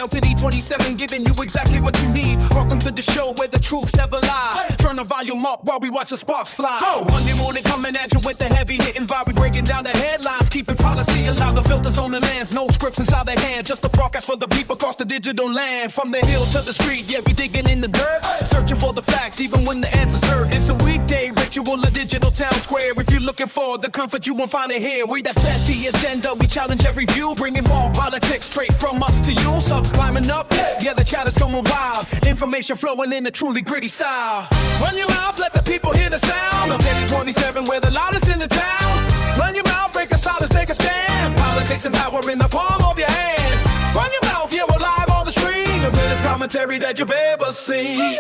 to D27, giving you exactly what you need. Welcome to the show where the truths never lie. Turn the volume up while we watch the sparks fly. Monday morning coming at you with the heavy hitting vibe. We breaking down the headlines, keeping policy alive. The filters on the lands, no scripts inside their hand. Just a broadcast for the people across the digital land. From the hill to the street, yeah, we digging in the dirt. Searching for the facts, even when the answer's heard. It's a weekday ritual, a digital town square. If you're looking for the comfort, you won't find it here. We that set the agenda, we challenge every view. Bringing more politics straight from us to you. Subs climbing up, yeah, the chat is going wild. Information flowing in a truly gritty style. Run your mouth, let the people hear the sound of 27, we're the loudest in the town. Run your mouth, break the silence, take a stand. Politics and power in the palm of your hand. Run your mouth, yeah, we're live on the screen. The greatest commentary that you've ever seen.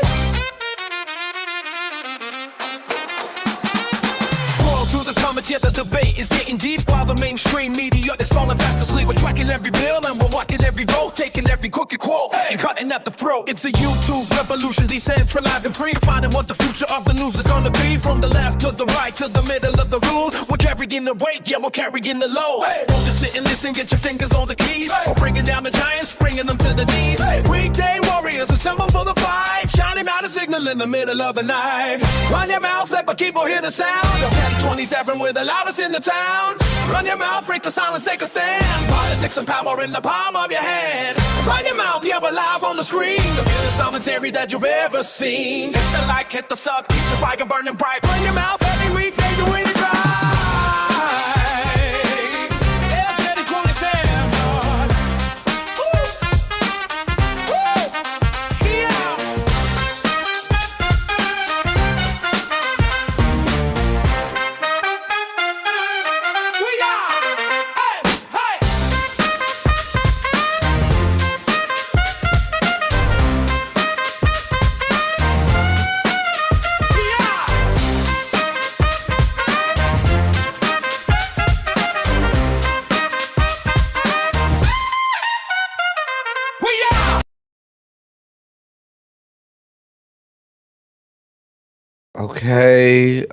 Yet the debate is getting deep while the mainstream media is falling fast asleep. We're tracking every bill and we're walking every vote, taking every crooked quote and cutting at the throat. It's a YouTube revolution, decentralized and free, finding what the future of the news is gonna be. From the left to the right to the middle of the room, we're carrying the weight, yeah, we're carrying the load. Don't just sit and listen, get your fingers on the keys. We're bringing down the giants, bringing them to the knees. Weekday warriors assemble for the fight, shining out a signal in the middle of the night. Run your mouth, let the people hear the sound of 27 with the loudest in the town. Run your mouth, break the silence, take a stand. Politics and power in the palm of your hand. Run your mouth, yeah, we're live on the screen. The realest commentary that you've ever seen. Hit the like, hit the sub, keep the fire burning bright. Run your mouth every weekday, doing it right.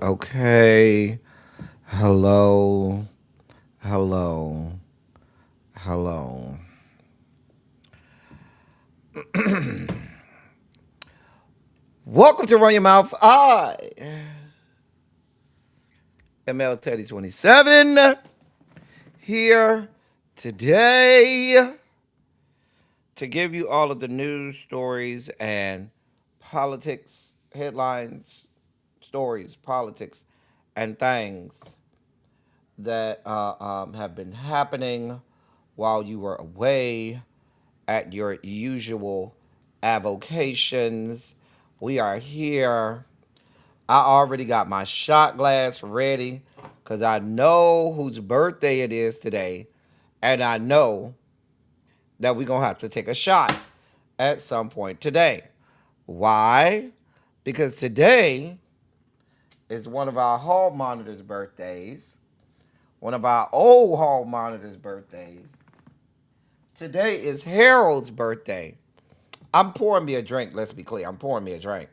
Okay. Hello. Welcome to Run Your Mouth. I am L Teddy 27 here today to give you all of the news, stories, and politics headlines, stories, politics, and things that have been happening while you were away at your usual avocations. We are here. I already got my shot glass ready because I know whose birthday it is today, and I know that we're going to have to take a shot at some point today. Why? Because today is one of our hall monitors' birthdays, one of our old hall monitors' birthdays. Today is Harold's birthday. I'm pouring me a drink, let's be clear. I'm pouring me a drink.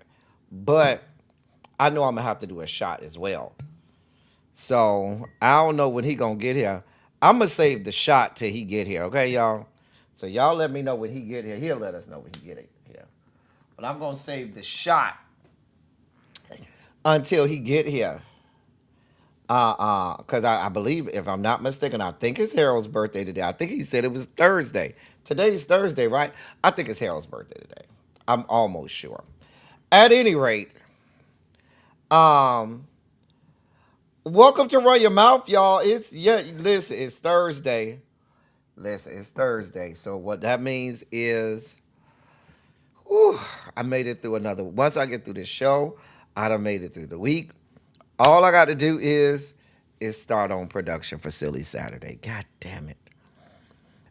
But I know I'm going to have to do a shot as well. So I don't know when he going to get here. I'm going to save the shot till he get here, okay, y'all? So y'all let me know when he get here. He'll let us know when he get here. But I'm going to save the shot until he get here. Because I believe, if I'm not mistaken, I think it's Harold's birthday today. I think he said it was Thursday. Today's Thursday, right? I think it's Harold's birthday today. I'm almost sure. At any rate, welcome to Run Your Mouth, y'all. Listen, it's Thursday. So what that means is, I made it through another. Once I get through this show, I done made it through the week. All I got to do is start on production for Silly Saturday. God damn it.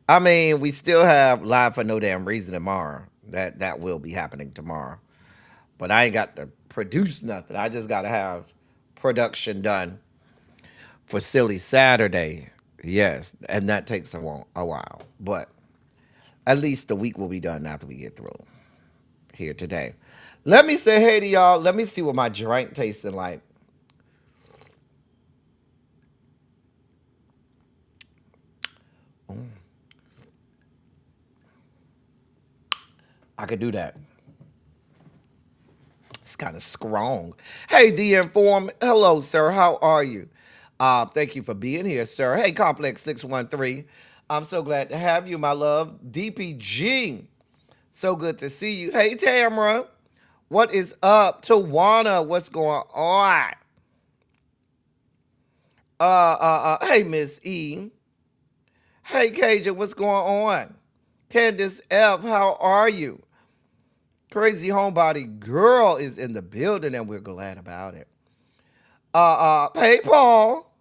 I mean, we still have Live for No Damn Reason tomorrow. That will be happening tomorrow. But I ain't got to produce nothing. I just got to have production done for Silly Saturday. Yes, and that takes a while. But at least the week will be done after we get through here today. Let me say hey to y'all. Let me see what my drink tasting like. I could do that. It's kind of strong. Hey, the Inform. Hello, sir. How are you? Thank you for being here, sir. Hey, Complex 613. I'm so glad to have you, my love. DPG. So good to see you. Hey, Tamara. What is up? Tawana, what's going on? Hey, Miss E. Hey, Cajun, what's going on? Candace F, how are you? Crazy Homebody Girl is in the building, and we're glad about it. Hey, Paul.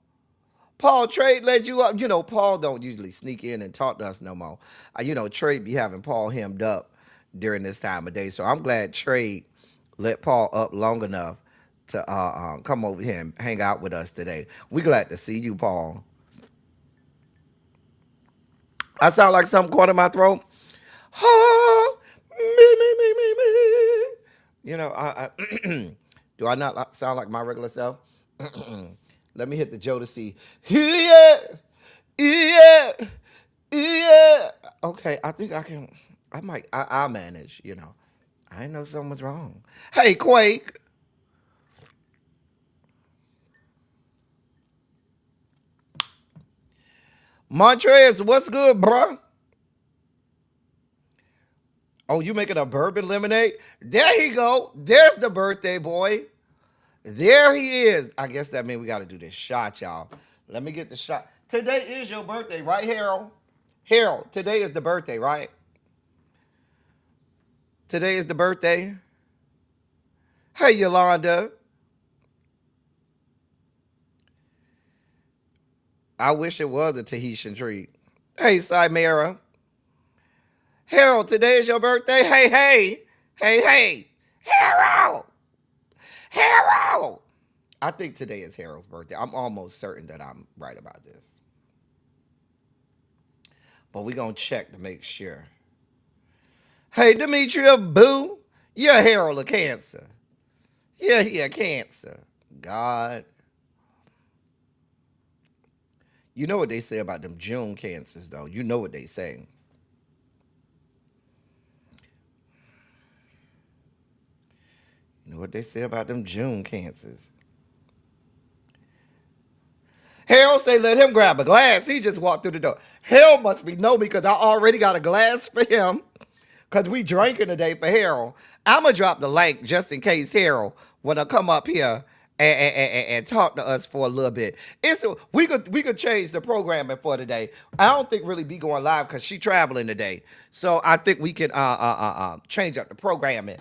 Paul, Trade let you up. You know, Paul don't usually sneak in and talk to us no more. Trade be having Paul hemmed up during this time of day. So I'm glad Trade let Paul up long enough to come over here and hang out with us today. We glad to see you, Paul. I sound like something caught in my throat. Ha, me. Do I not sound like my regular self? Let me hit the Jodeci. Yeah, yeah, yeah. Okay, I think I can. I'll manage. I know something's wrong. Hey, Quake. Montrez, what's good, bruh? Oh, you making a bourbon lemonade? There you go. There's the birthday boy. There he is. I guess that means we got to do this shot, y'all. Let me get the shot. Today is your birthday, right, Harold? Harold, today is the birthday, right? Today is the birthday. Hey, Yolanda. I wish it was a Tahitian treat. Hey, Cymera. Harold, today is your birthday. Hey. Harold. Harold. I think today is Harold's birthday. I'm almost certain that I'm right about this. But we're going to check to make sure. Hey, Demetria, boo. You're Harold of Cancer. Yeah, he a Cancer. God. You know what they say about them June cancers, though. You know what they say. You know what they say about them June cancers. Harold say let him grab a glass. He just walked through the door. Harold must be know me because I already got a glass for him because we drinking today for Harold. I'm going to drop the link just in case Harold want to come up here and talk to us for a little bit. We could change the programming for today. I don't think really be going live because she traveling today. So I think we can change up the programming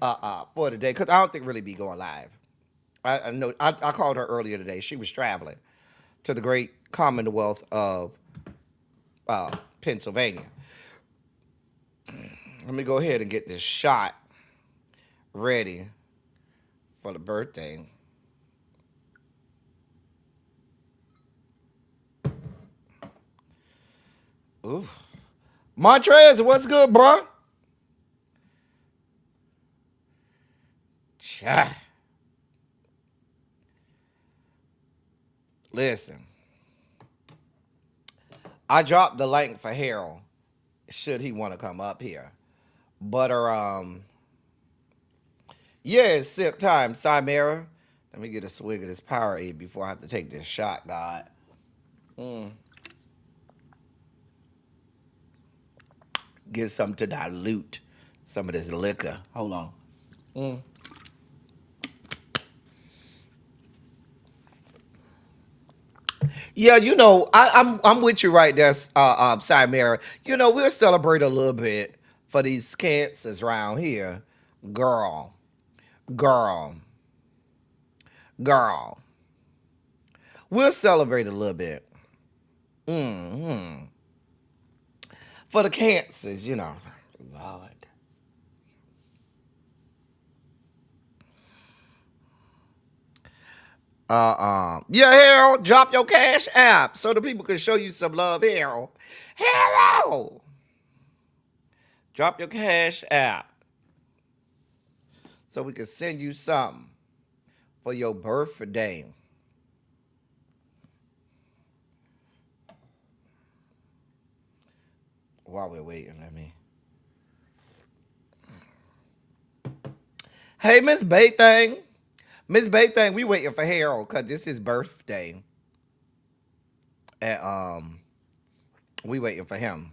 for today because I don't think really be going live. I know I called her earlier today. She was traveling to the great Commonwealth of Pennsylvania. Let me go ahead and get this shot ready for the birthday. Ooh. Montrez, what's good, bro? Cha. Listen. I dropped the link for Harold should he want to come up here. But yeah, it's sip time, Cymera. Let me get a swig of this Powerade before I have to take this shot, God. Get something to dilute some of this liquor. Hold on. Yeah, I'm with you right there, Cymera. We'll celebrate a little bit for these cancers around here. Girl, girl, girl. We'll celebrate a little bit. For the cancers, Lord. Yeah, Harold, drop your cash app so the people can show you some love, Harold. Harold! Drop your cash app so we can send you something for your birthday. While we're waiting, let me. Hey, Miss Baythang. Miss Baythang, we waiting for Harold because it's his birthday. And we waiting for him.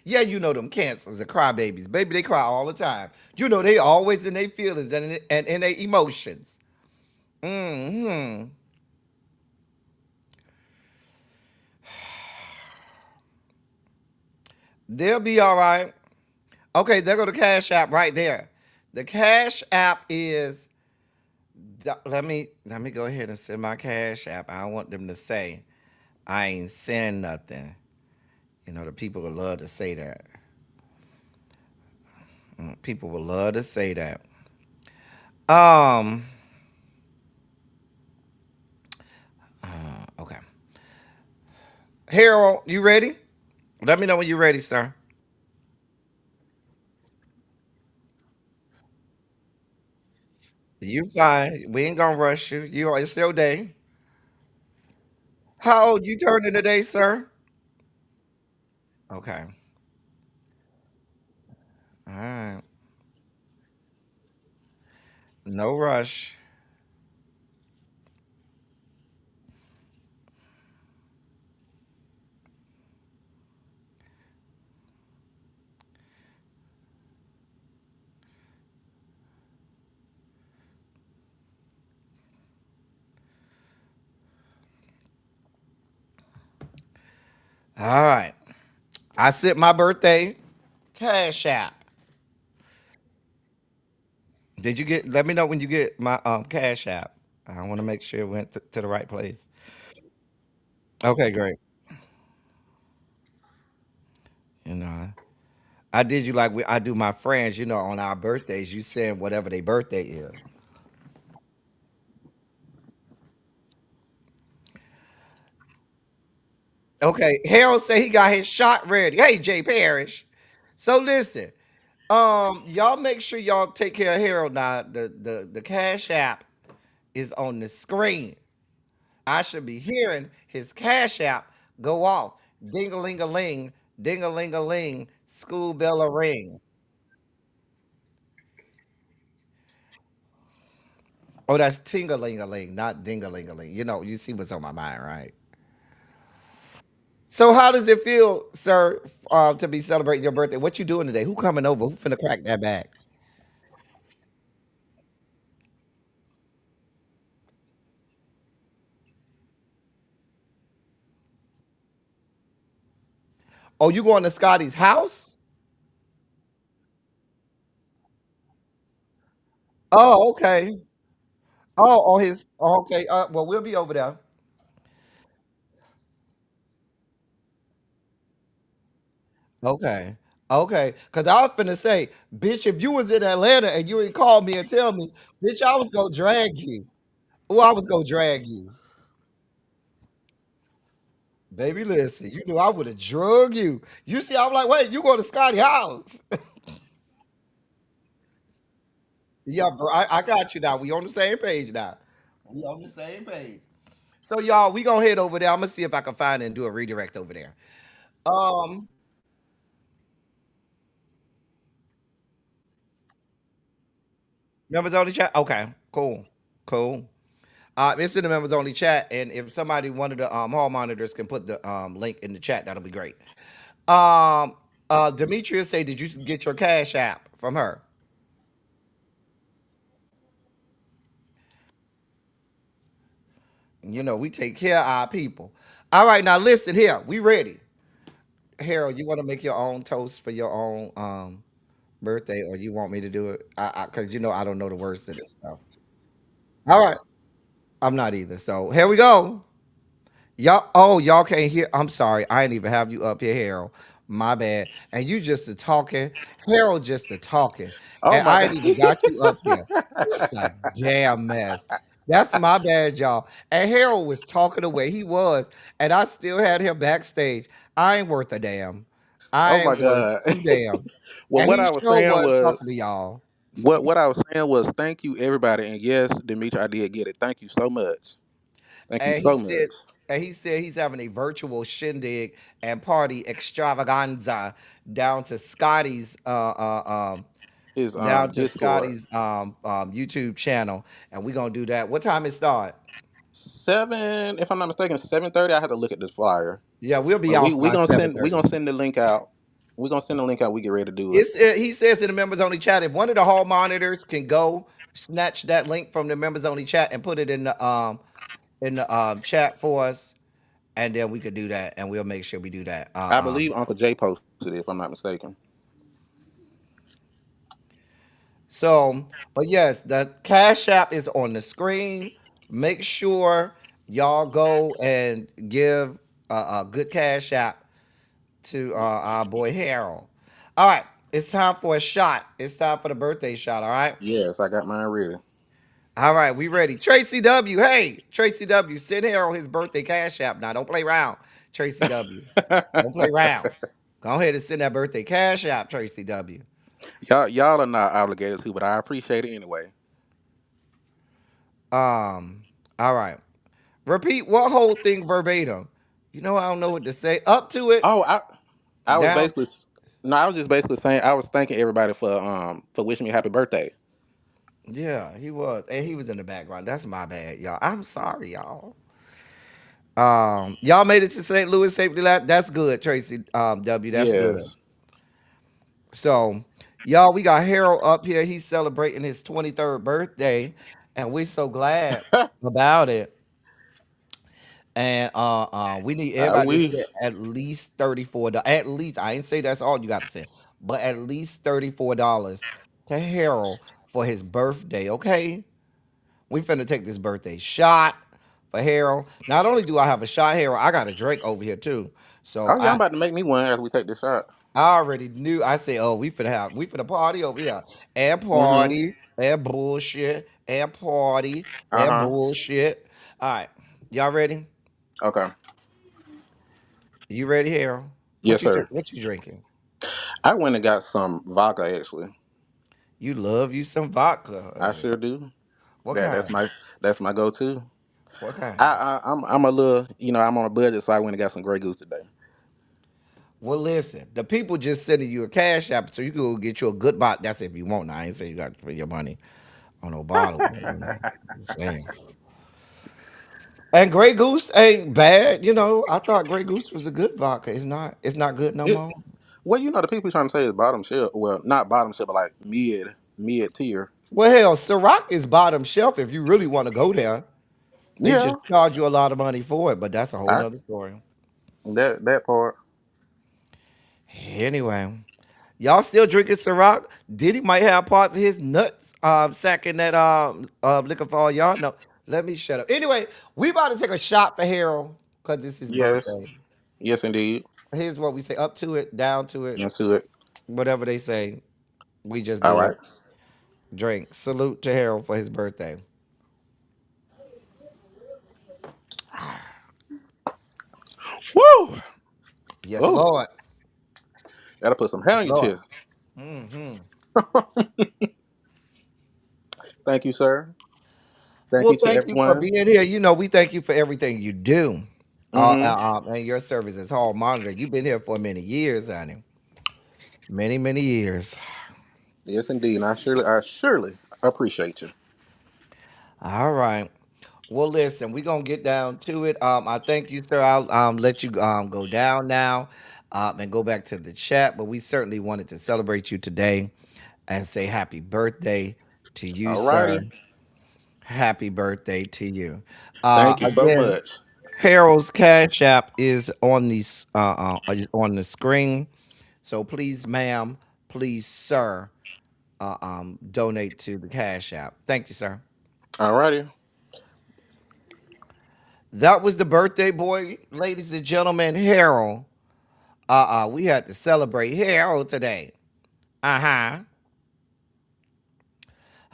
Yeah, you know them cancers are crybabies. Baby, they cry all the time. You know they always in their feelings and in their emotions. Hmm. They'll be all right. Okay, there go the Cash App right there. The Cash App is. Let me go ahead and send my Cash App. I don't want them to say I ain't send nothing. You know the people would love to say that. People would love to say that. Um. Okay. Harold, you ready? Let me know when you're ready, sir. You fine. We ain't gonna rush you. It's your day. How old you turning today, sir? Okay. All right. No rush. All right. I set my birthday. Cash App. Did you get? Let me know when you get my Cash App. I want to make sure it went to the right place. Okay, great. You know, I did you like I do my friends. You know, on our birthdays, you send whatever their birthday is. Okay, Harold said he got his shot ready. Hey, Jay Parrish. So listen, y'all make sure y'all take care of Harold now. The Cash App is on the screen. I should be hearing his Cash App go off. Ding a ling a ling, ding a ling a ling, school bell a ring. Oh, that's ting a ling a ling, not ding a ling a ling. You know, you see what's on my mind, right? So how does it feel, sir, to be celebrating your birthday? What you doing today? Who coming over? Who finna crack that bag? Oh, you going to Scotty's house? Oh, okay. Oh, on his. Oh, okay. Well, we'll be over there. Okay. Okay. Cause I was finna say, bitch, if you was in Atlanta and you ain't called me and tell me, bitch, I was gonna drag you. Oh, I was gonna drag you. Baby, listen, you knew I would have drug you. You see, I'm like, wait, you going to Scotty house. Yeah, bro. I got you now. We on the same page now. We on the same page. So y'all, we gonna head over there. I'm gonna see if I can find it and do a redirect over there. Um, members only chat. Okay, cool, cool. It's in the members only chat, and if somebody one of the hall monitors can put the link in the chat, that'll be great. Demetria say, did you get your Cash App from her? You know, we take care of our people. All right, now listen here. We ready. Harold, you want to make your own toast for your own birthday, or you want me to do it? Because you know I don't know the words to this stuff. All right, I'm not either. So here we go. Y'all can't hear. I'm sorry. I didn't even have you up here, Harold. My bad. And you just a talking. Harold just a talking. Oh And my I god. ain't even got you up here. It's a damn mess. That's my bad, y'all. And Harold was talking the way he was, and I still had him backstage. I ain't worth a damn. I Oh my ain't worth god. two damn. Well, And what he I was sure saying was was talking to y'all. what I was saying was thank you everybody, and yes, Demetri, I did get it. Thank you so much. Thank you And he so much. said, he's having a virtual shindig and party extravaganza down to Scotty's his down to Discord. Scotty's YouTube channel, and we're gonna do that. What time it start? 7, if I'm not mistaken, 7:30. I had to look at this flyer, Yeah, we'll be but we off we by gonna seven send we thirty. gonna send the link out. We gonna send the link out. We get ready to do it. It's he says in the members only chat. If one of the hall monitors can go snatch that link from the members only chat and put it in the chat for us, and then we could do that, and we'll make sure we do that. I believe Uncle Jay posted it, if I'm not mistaken. So, but yes, the Cash App is on the screen. Make sure y'all go and give a good Cash App to our boy Harold. All right, it's time for a shot. It's time for the birthday shot. All right. Yes, I got mine ready. All right, we ready. Tracy W. Hey, Tracy W. Send Harold his birthday Cash App. Now, don't play around, Tracy W. Don't play around. Go ahead and send that birthday Cash App, Tracy W. Y'all are not obligated to, but I appreciate it anyway. All right. Repeat what whole thing verbatim. You know, I don't know what to say. Up to it, Oh, I was down. basically no, I was just basically saying I was thanking everybody for wishing me happy birthday. Yeah, he was. And he was in the background. That's my bad, y'all. I'm sorry, y'all. Y'all made it to St. Louis safely. That's good, Tracy W. That's good. Yes. So, y'all, we got Harold up here. He's celebrating his 23rd birthday, and we're so glad about it. And we need everybody to We spend at least $34. At least I ain't say that's all you got to send, but at least $34 to Harold for his birthday. Okay, we finna take this birthday shot for Harold. Not only do I have a shot, Harold, I got a drink over here too. So Oh yeah, I'm about to make me one as we take this shot. I already knew. I said, oh, we finna party over here and Mm-hmm. party and bullshit and party and Uh-huh. bullshit. All right, y'all ready? Okay. You ready, Harold? Yes, sir. What you drinking? I went and got some vodka actually. You love you some vodka, I honey. sure do. What That that's kind? my that's my go-to. What kind? I'm a little, I'm on a budget, so I went and got some Grey Goose today. Well, listen, the people just sending you a cash app so you can go get you a good bottle. That's if you want. Now, I ain't saying you got to spend your money on no bottle. Just saying. And Grey Goose ain't bad. You know, I thought Grey Goose was a good vodka. It's not. It's not good no It more. well, the people trying to say is bottom shelf. Well, not bottom shelf, but like mid tier. Well, hell, Ciroc is bottom shelf if you really want to go there. They just Yeah, charge you a lot of money for it, but that's a whole I nother story. that part. Anyway, y'all still drinking Ciroc? Diddy might have parts of his nuts sacking that liquor for all y'all. No, let me shut up. Anyway, we about to take a shot for Harold because it's his Yes, birthday. yes, indeed. Here's what we say: up to it, down to it, Into it. whatever they say. We just All do it. right. Drink. Salute to Harold for his birthday. Woo! Yes, Oh, Lord. that'll put some hair Yes, on your Lord. chest. Hmm. Thank you, sir. Thank Well, you to thank you for everyone. being here. You know, we thank you for everything you do. Mm-hmm. And your service as hall monitor. You've been here for many years, honey. Many, many years. Yes, indeed. And I surely appreciate you. All right. Well, listen, we're gonna get down to it. I thank you, sir. I'll let you go down now and go back to the chat. But we certainly wanted to celebrate you today and say happy birthday to you, All sir. righty. Happy birthday to you. Thank you so Again, much. Harold's Cash App is on the screen. So please, ma'am, please, sir, donate to the Cash App. Thank you, sir. All righty. That was the birthday boy, ladies and gentlemen, Harold. We had to celebrate Harold today. Uh-huh.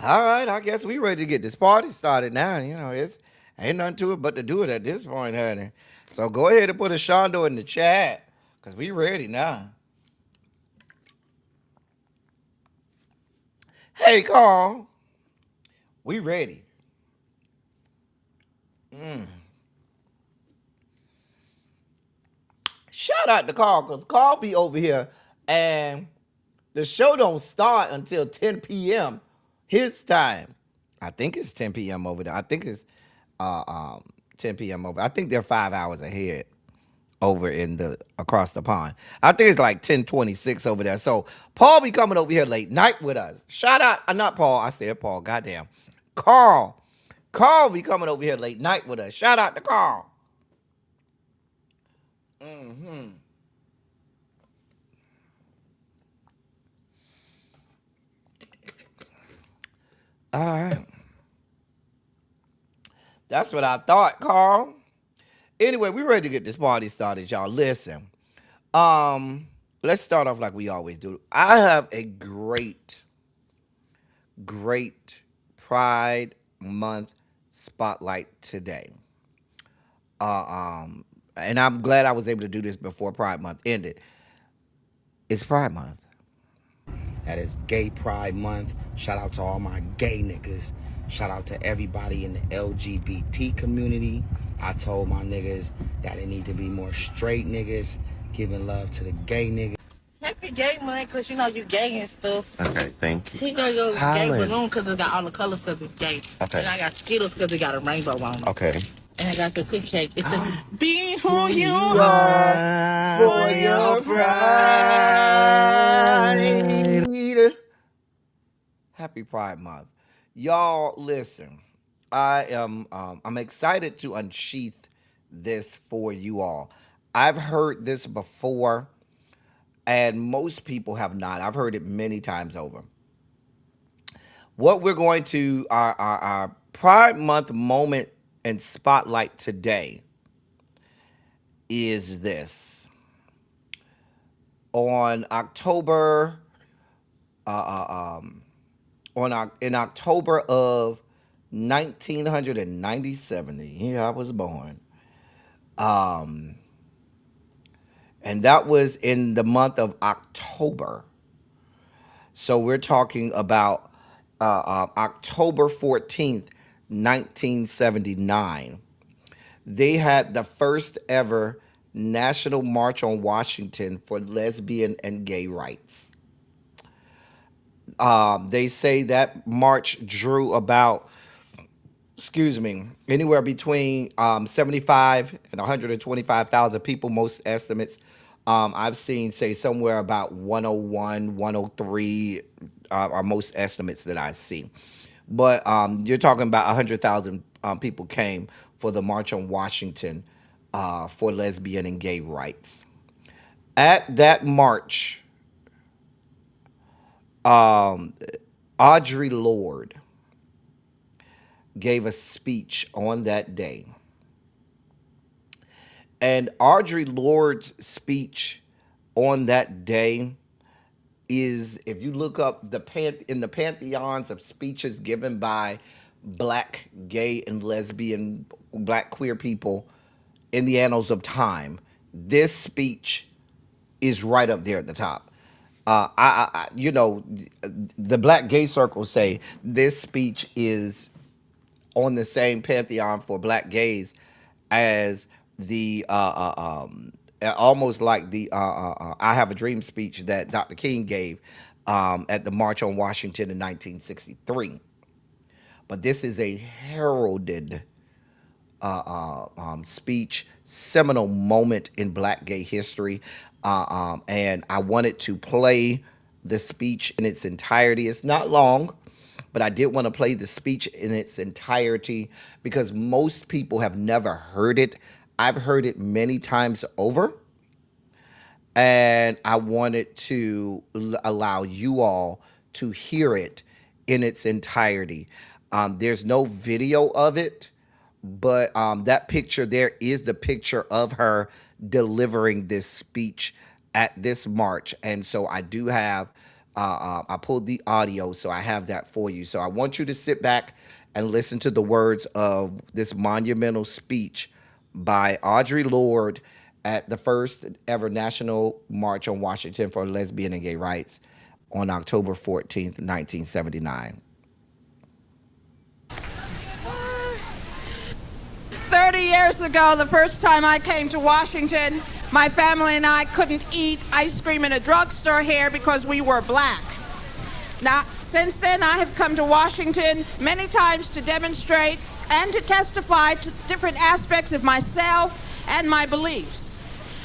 All right, I guess we ready to get this party started now. You know, it's ain't nothing to it but to do it at this point, honey. So go ahead and put a shondo in the chat, because we ready now. Hey, Carl, we ready. Mm. Shout out to Carl, because Carl be over here and The show don't start until 10 p.m. his time. I think it's 10 p.m. over there. I think it's uh, um, 10 p.m. over. I think they're 5 hours ahead over in the across the pond. I think it's like 10:26 over there. So Paul be coming over here late night with us. Shout out, not Paul. I said Paul. Goddamn, Carl. Carl be coming over here late night with us. Shout out to Carl. Mm-hmm. All right. That's what I thought, Carl. Anyway, we ready to get this party started, y'all. Listen. Let's start off like we always do. I have a great Pride Month spotlight today. And I'm glad I was able to do this before Pride Month ended. It's Pride Month. That is Gay Pride Month. Shout out to all my gay niggas. Shout out to everybody in the LGBT community. I told my niggas that it need to be more straight niggas giving love to the gay niggas. Happy Gay Month, because you know you gay and stuff. Okay, thank you. We got your gay Talent. balloon because it's got all the colors because it's gay. Okay. And I got Skittles because it got a rainbow on it. Okay. And I got the cookie cake. It says, be who you are are for your pride. Happy Pride Month. Y'all, listen. I'm excited to unsheath this for you all. I've heard this before, and most people have not. I've heard it many times over. What we're going to, our Pride Month moment and spotlight today is this. On October, in October of 1997, the year I was born, and that was in the month of October. So we're talking about October 14th, 1979. They had the first ever National March on Washington for lesbian and gay rights. They say that march drew about, anywhere between 75 and 125,000 people, most estimates. I've seen say somewhere about 101, 103 are most estimates that I see. But you're talking about 100,000 people came for the March on Washington for lesbian and gay rights. At that march, Audre Lorde gave a speech on that day. And Audre Lorde's speech on that day is, if you look up in the pantheons of speeches given by black, gay, and lesbian, black queer people in the annals of time, this speech is right up there at the top. The black gay circles say this speech is on the same pantheon for black gays as the almost like the I Have a Dream speech that Dr. King gave at the March on Washington in 1963. But this is a heralded speech, seminal moment in black gay history. And I wanted to play the speech in its entirety. It's not long, but I did want to play the speech in its entirety because most people have never heard it. I've heard it many times over, and I wanted to allow you all to hear it in its entirety. There's no video of it, but that picture there is the picture of her delivering this speech at this march. And so I do have, I pulled the audio, so I have that for you. So I want you to sit back and listen to the words of this monumental speech by Audre Lorde at the first ever National March on Washington for lesbian and gay rights on October 14th, 1979. 30 years ago, the first time I came to Washington, My family and I couldn't eat ice cream in a drugstore here because we were black. Now, since then, I have come to Washington many times to demonstrate and to testify to different aspects of myself and my beliefs.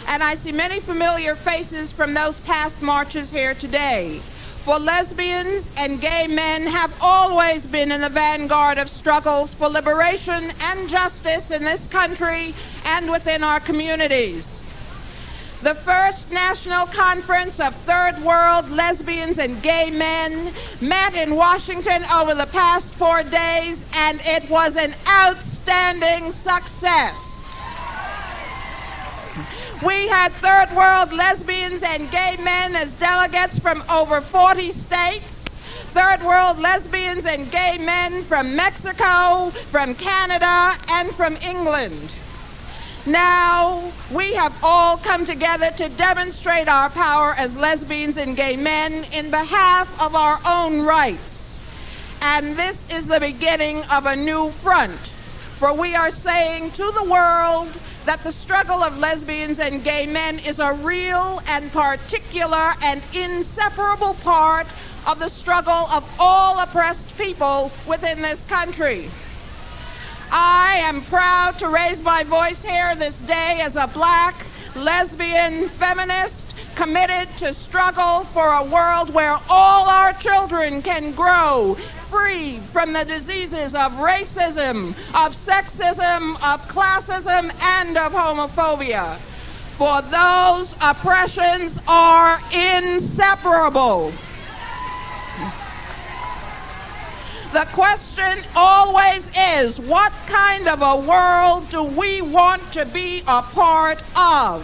And I see many familiar faces from those past marches here today. For lesbians and gay men have always been in the vanguard of struggles for liberation and justice in this country and within our communities. The first National Conference of Third World Lesbians and Gay Men met in Washington over the past 4 days, and it was an outstanding success. We had Third World lesbians and gay men as delegates from over 40 states, Third World lesbians and gay men from Mexico, from Canada, and from England. Now, we have all come together to demonstrate our power as lesbians and gay men in behalf of our own rights. And this is the beginning of a new front, for we are saying to the world that the struggle of lesbians and gay men is a real and particular and inseparable part of the struggle of all oppressed people within this country. I am proud to raise my voice here this day as a black, lesbian, feminist, committed to struggle for a world where all our children can grow free from the diseases of racism, of sexism, of classism, and of homophobia. For those oppressions are inseparable. The question always is, what kind of a world do we want to be a part of?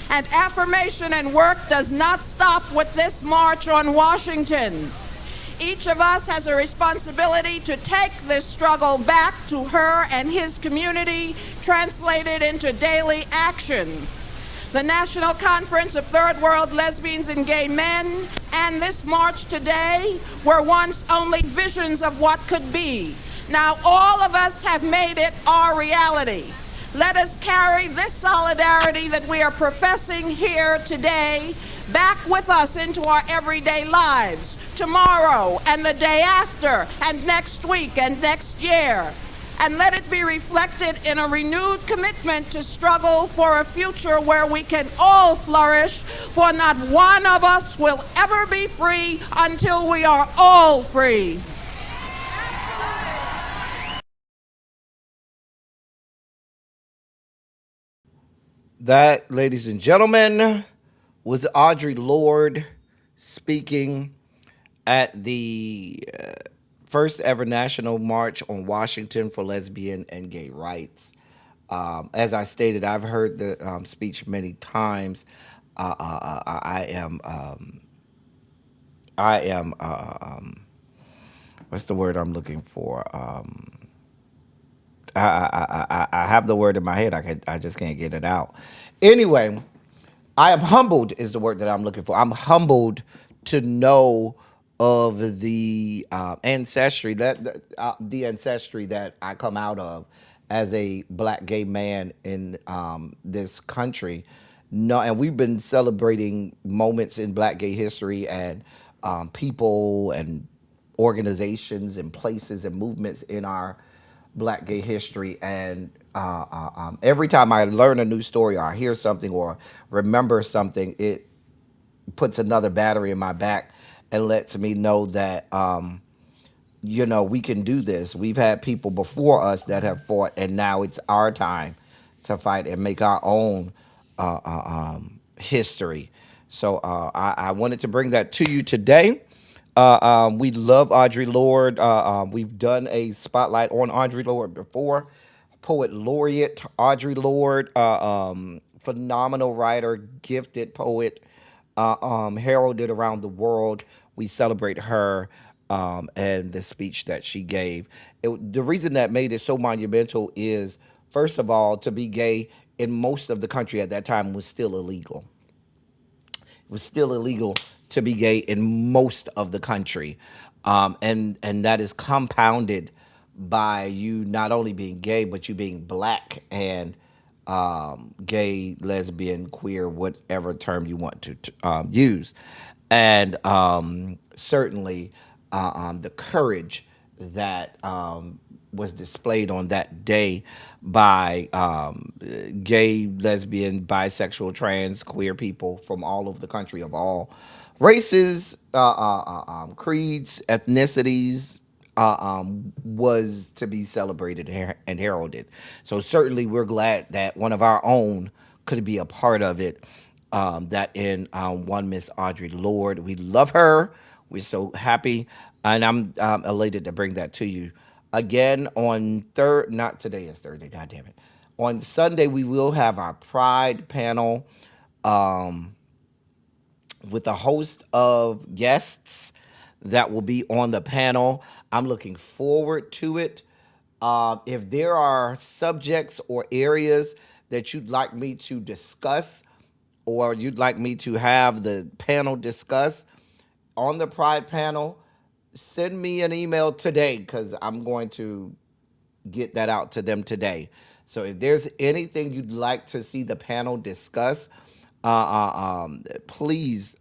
And affirmation and work does not stop with this march on Washington. Each of us has a responsibility to take this struggle back to her and his community, translated into daily action. The National Conference of Third World Lesbians and Gay Men and this march today were once only visions of what could be. Now all of us have made it our reality. Let us carry this solidarity that we are professing here today back with us into our everyday lives, tomorrow and the day after and next week and next year. And let it be reflected in a renewed commitment to struggle for a future where we can all flourish, for not one of us will ever be free until we are all free. That, ladies and gentlemen, was Audre Lorde speaking at the first ever national march on Washington for lesbian and gay rights. As I stated, I've heard the speech many times. I am what's the word I'm looking for? I have the word in my head. I just can't get it out. Anyway, I am humbled is the word that I'm looking for. I'm humbled to know of the ancestry that I come out of as a black gay man in this country. No, and we've been celebrating moments in black gay history and people and organizations and places and movements in our black gay history. And every time I learn a new story or I hear something or remember something, it puts another battery in my back and lets me know that, we can do this. We've had people before us that have fought, and now it's our time to fight and make our own history. So I wanted to bring that to you today. We love Audre Lorde. We've done a spotlight on Audre Lorde before. Poet laureate Audre Lorde, phenomenal writer, gifted poet, heralded around the world. We celebrate her and the speech that she gave. The reason that made it so monumental is, first of all, to be gay in most of the country at that time was still illegal. It was still illegal to be gay in most of the country. And that is compounded by you not only being gay, but you being black and gay, lesbian, queer, whatever term you want to use. And certainly the courage that was displayed on that day by gay, lesbian, bisexual, trans, queer people from all over the country of all races, creeds, ethnicities, was to be celebrated and heralded. So certainly we're glad that one of our own could be a part of it. That in one Miss Audrey Lord, we love her. We're so happy, and I'm elated to bring that to you again on third. Not today is Thursday. God damn it. On Sunday we will have our Pride panel. With a host of guests that will be on the panel. I'm looking forward to it. If there are subjects or areas that you'd like me to discuss or you'd like me to have the panel discuss on the Pride panel, send me an email today because I'm going to get that out to them today. So if there's anything you'd like to see the panel discuss, please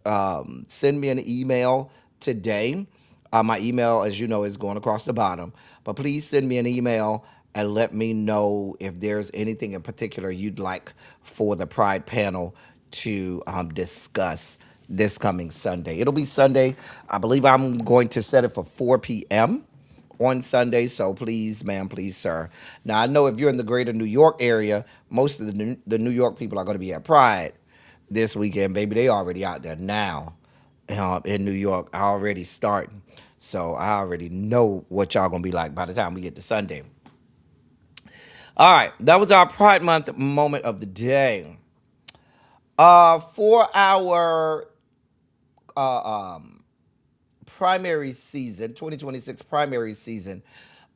send me an email today. My email, as you know, is going across the bottom. But please send me an email and let me know if there's anything in particular you'd like for the Pride panel to discuss this coming Sunday. It'll be Sunday. I believe I'm going to set it for 4 p.m. on Sunday, so please, ma'am, please, sir. Now, I know if you're in the greater New York area, most of the New York people are going to be at Pride this weekend, baby. They already out there now in New York, already starting. So I already know what y'all going to be like by the time we get to Sunday. All right, that was our Pride Month moment of the day. For our primary season, 2026 primary season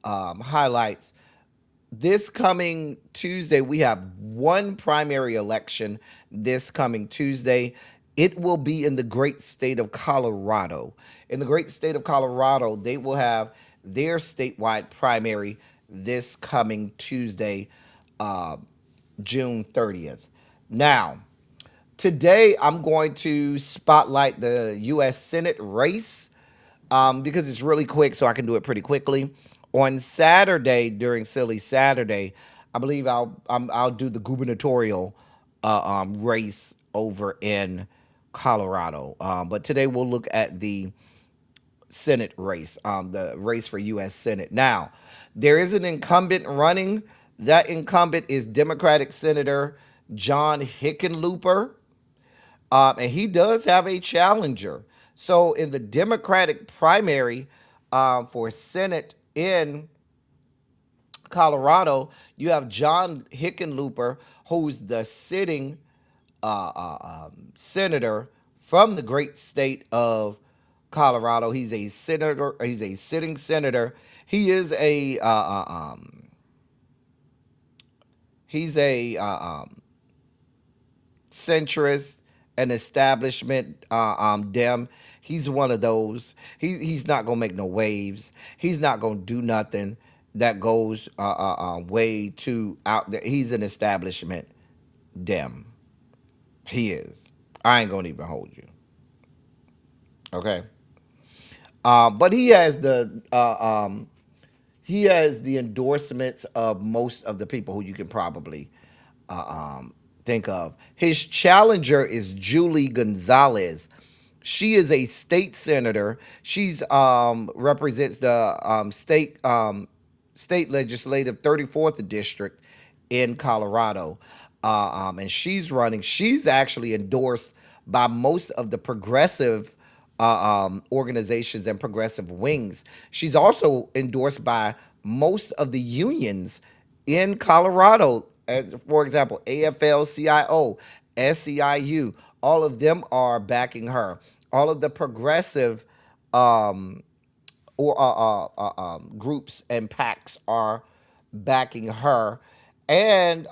highlights. This coming Tuesday, we have one primary election this coming Tuesday. It will be in the great state of Colorado. In the great state of Colorado, they will have their statewide primary this coming Tuesday, June 30th. Now, today I'm going to spotlight the U.S. Senate race because it's really quick, so I can do it pretty quickly. On Saturday, during Silly Saturday, I believe I'll do the gubernatorial race over in Colorado. But today we'll look at the Senate race, the race for U.S. Senate. Now, there is an incumbent running. That incumbent is Democratic Senator John Hickenlooper, and he does have a challenger. So in the Democratic primary for Senate in Colorado, you have John Hickenlooper, who's the sitting senator from the great state of Colorado. He's a senator. He's a sitting senator. He is a centrist, an establishment Dem. He's one of those. He's not gonna make no waves. He's not gonna do nothing that goes way too out there. He's an establishment Dem. He is. I ain't gonna even hold you. Okay. But he has the endorsements of most of the people who you can probably think of. His challenger is Julie Gonzalez. She is a state senator. She's represents the state legislative 34th district in Colorado, and she's running. She's actually endorsed by most of the progressive organizations and progressive wings. She's also endorsed by most of the unions in Colorado. For example, AFL-CIO, SEIU, all of them are backing her. All of the progressive groups and PACs are backing her. And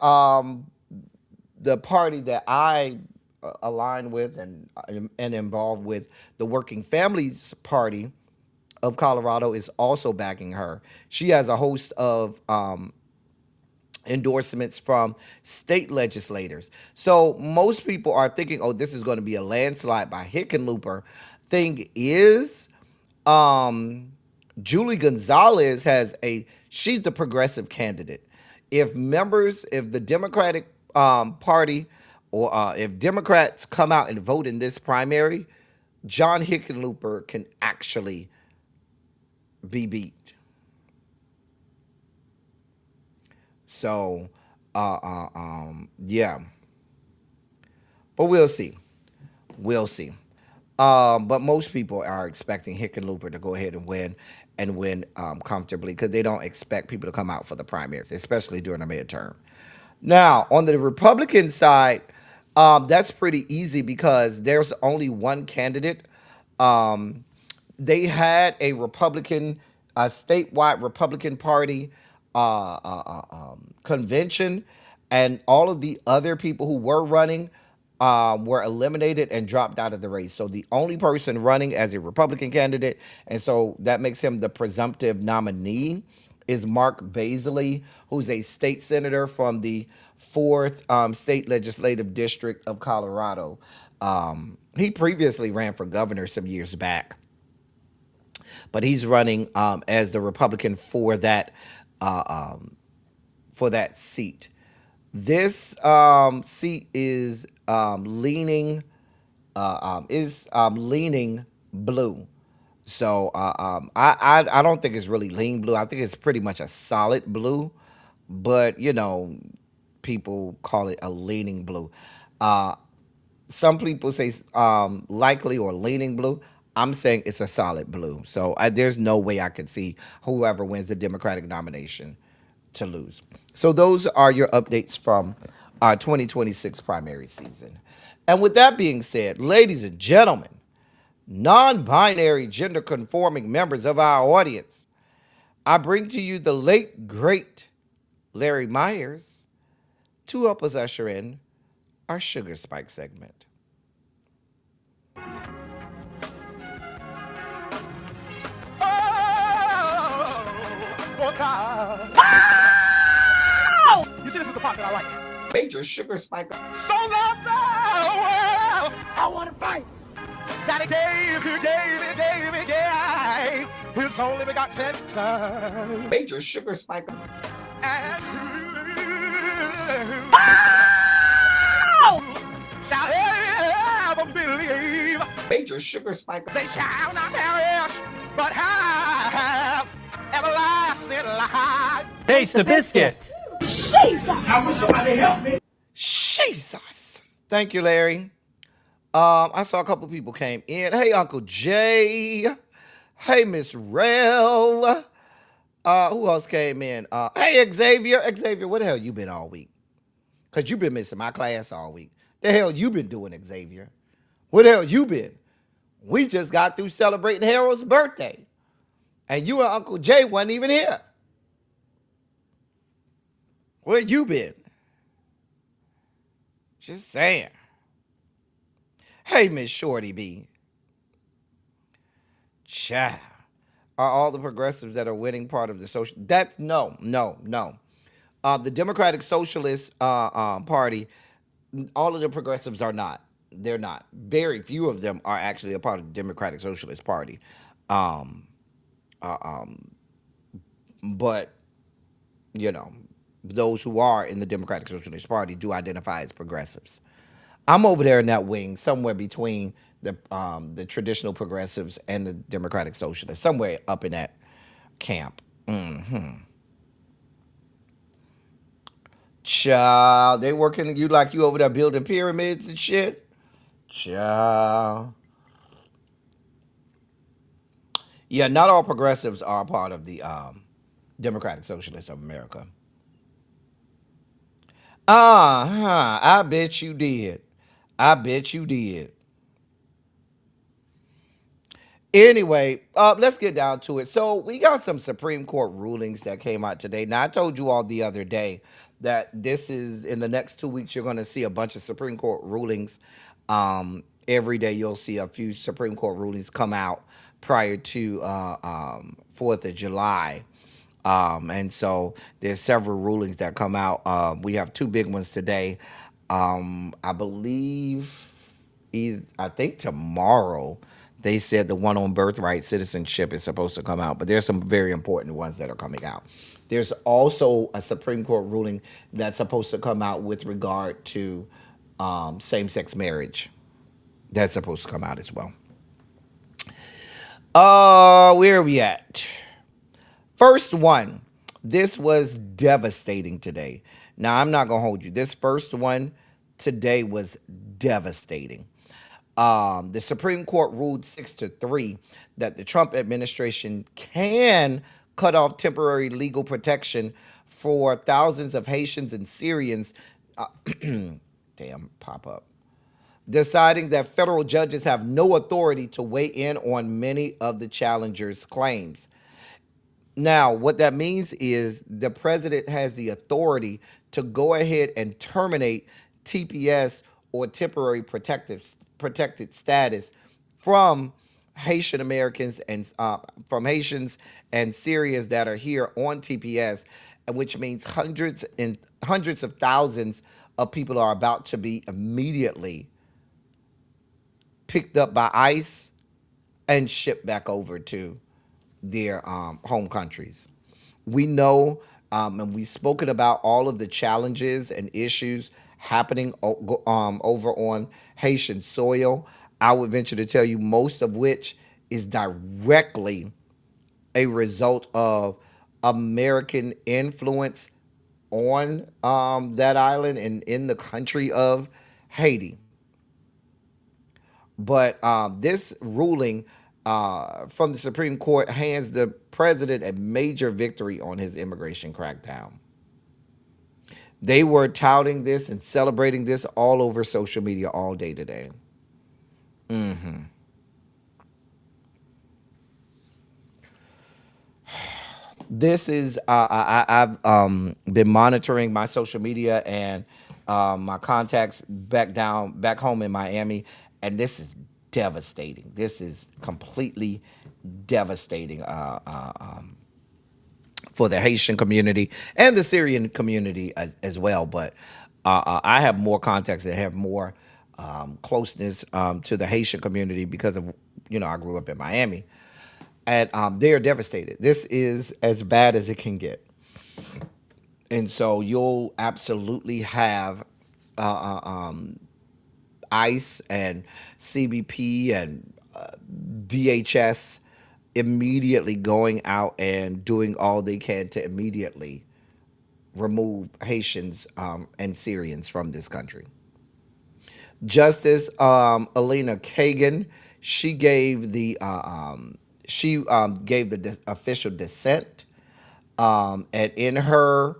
the party that I align with and involved with, the Working Families Party of Colorado, is also backing her. She has a host of endorsements from state legislators. So most people are thinking, oh, this is going to be a landslide by Hickenlooper. Thing is, Julie Gonzalez she's the progressive candidate. If the Democratic Party or if Democrats come out and vote in this primary, John Hickenlooper can actually be beat. So, yeah. But we'll see. We'll see. But most people are expecting Hickenlooper to go ahead and win comfortably because they don't expect people to come out for the primaries, especially during the midterm. Now, on the Republican side, that's pretty easy because there's only one candidate. They had a statewide Republican Party convention, and all of the other people who were running were eliminated and dropped out of the race. So the only person running as a Republican candidate, and so that makes him the presumptive nominee, is Mark Baisley, who's a state senator from the 4th State Legislative District of Colorado. He previously ran for governor some years back, but he's running as the Republican for that seat. This seat is leaning blue. So I don't think it's really lean blue. I think it's pretty much a solid blue, but people call it a leaning blue. Some people say likely or leaning blue. I'm saying it's a solid blue. So there's no way I could see whoever wins the Democratic nomination to lose. So those are your updates from 2026 primary season. And with that being said, ladies and gentlemen, non-binary gender-conforming members of our audience, I bring to you the late, great Larry Myers to help us usher in our Sugar Spike segment. Oh, God. You see, this is the part that I like. Major Sugar Spike. So loved the world, I want to fight. That he gave his only begotten son. Major Sugar Spike. And shall ever believe. Major Sugar Spike. They shall not perish, but have everlasting life. Taste the biscuit. Jesus. Thank you, Larry. I saw a couple people came in. Hey, Uncle Jay. Hey, Miss Rel. Who else came in? Hey, Xavier. Xavier, where the hell you been all week? Because you been missing my class all week. The hell you been doing, Xavier? Where the hell you been? We just got through celebrating Harold's birthday. And you and Uncle Jay wasn't even here. Where you been? Just saying. Hey, Miss Shorty B. Child. Are all the progressives that are winning part of the social... No. The Democratic Socialist Party, all of the progressives are not. They're not. Very few of them are actually a part of the Democratic Socialist Party. But, those who are in the Democratic Socialist Party do identify as progressives. I'm over there in that wing, somewhere between the traditional progressives and the Democratic Socialists, somewhere up in that camp. Child, they working you like you over there building pyramids and shit. Child. Yeah, not all progressives are part of the Democratic Socialists of America. I bet you did. Anyway, let's get down to it. So we got some Supreme Court rulings that came out today. Now, I told you all the other day that this is, in the next 2 weeks, you're going to see a bunch of Supreme Court rulings. Every day you'll see a few Supreme Court rulings come out prior to 4th of July. And so there's several rulings that come out. We have two big ones today. I believe, I think tomorrow, they said the one on birthright citizenship is supposed to come out, but there's some very important ones that are coming out. There's also a Supreme Court ruling that's supposed to come out with regard to same-sex marriage. That's supposed to come out as well. Where are we at? First one. This was devastating today. Now, I'm not going to hold you. This first one today was devastating. The Supreme Court ruled 6-3 that the Trump administration can cut off temporary legal protection for thousands of Haitians and Syrians. Damn, pop up. Deciding that federal judges have no authority to weigh in on many of the challengers' claims. Now, what that means is the president has the authority to go ahead and terminate TPS or temporary protected status from Haitian Americans and from Haitians and Syrians that are here on TPS, which means hundreds of thousands of people are about to be immediately picked up by ICE and shipped back over to their home countries. We know, and we've spoken about all of the challenges and issues happening over on Haitian soil. I would venture to tell you most of which is directly a result of American influence on that island and in the country of Haiti. But this ruling from the Supreme Court hands the president a major victory on his immigration crackdown. They were touting this and celebrating this all over social media all day today. This is I've been monitoring my social media and my contacts back home in Miami, and this is devastating. This is completely devastating for the Haitian community and the Syrian community as well. But I have more contacts that have more closeness to the Haitian community because of, I grew up in Miami. And they are devastated. This is as bad as it can get. And so you'll absolutely have ICE and CBP and DHS immediately going out and doing all they can to immediately remove Haitians and Syrians from this country. Justice Elena Kagan, she gave the official dissent, and in her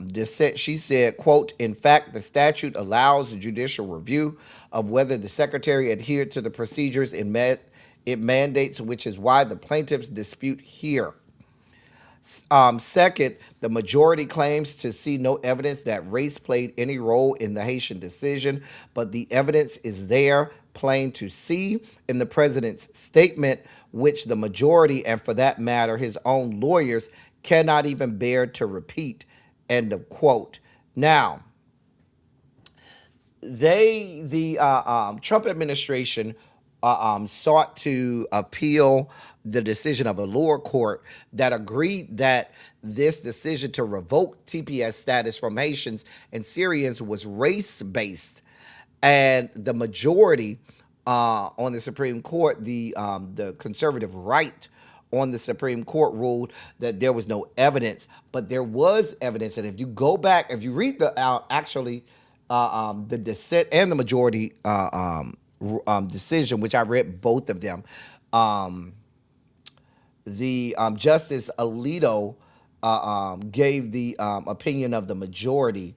dissent, she said, quote, "In fact, the statute allows a judicial review of whether the secretary adhered to the procedures it mandates, which is why the plaintiffs dispute here." Second, the majority claims to see no evidence that race played any role in the Haitian decision, but the evidence is there, plain to see, in the president's statement, which the majority, and for that matter, his own lawyers, cannot even bear to repeat, end of quote. Now, the Trump administration sought to appeal the decision of a lower court that agreed that this decision to revoke TPS status from Haitians and Syrians was race-based. And the majority on the Supreme Court, the conservative right on the Supreme Court ruled that there was no evidence, but there was evidence. And if you go back, if you read the dissent and the majority decision, which I read both of them, the Justice Alito gave the opinion of the majority.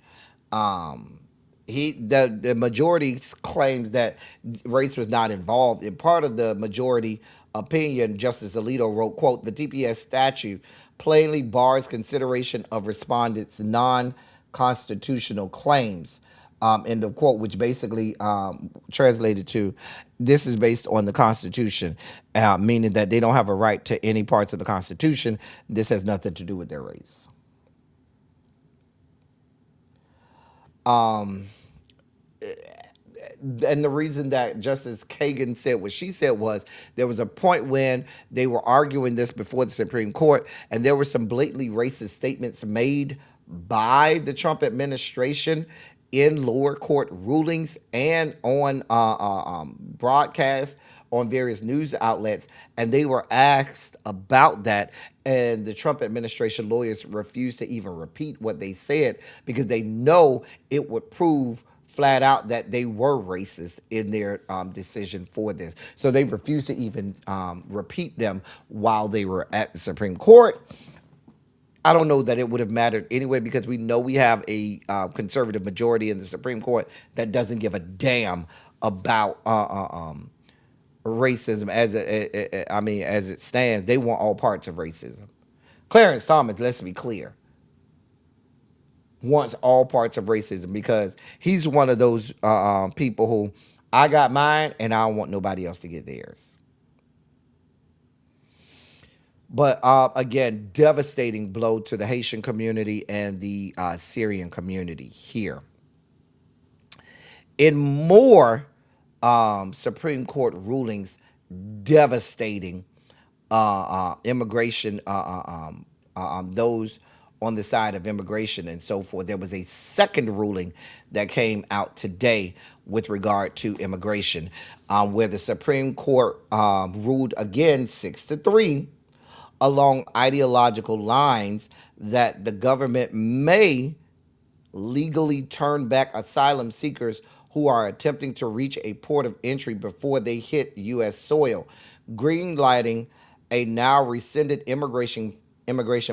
The majority claimed that race was not involved. In part of the majority opinion, Justice Alito wrote, quote, "The TPS statute plainly bars consideration of respondents' non-constitutional claims." End of quote, which basically translated to, this is based on the Constitution, meaning that they don't have a right to any parts of the Constitution. This has nothing to do with their race. And the reason that Justice Kagan said what she said was there was a point when they were arguing this before the Supreme Court, and there were some blatantly racist statements made by the Trump administration in lower court rulings and on broadcasts on various news outlets, and they were asked about that, and the Trump administration lawyers refused to even repeat what they said because they know it would prove flat out that they were racist in their decision for this. So they refused to even repeat them while they were at the Supreme Court. I don't know that it would have mattered anyway because we know we have a conservative majority in the Supreme Court that doesn't give a damn about racism as it stands. They want all parts of racism. Clarence Thomas, let's be clear, wants all parts of racism because he's one of those people who, I got mine and I don't want nobody else to get theirs. But again, devastating blow to the Haitian community and the Syrian community here. In more Supreme Court rulings devastating immigration, those on the side of immigration and so forth. There was a second ruling that came out today with regard to immigration, where the Supreme Court ruled again 6-3 along ideological lines that the government may legally turn back asylum seekers who are attempting to reach a port of entry before they hit U.S. soil, greenlighting a now rescinded immigration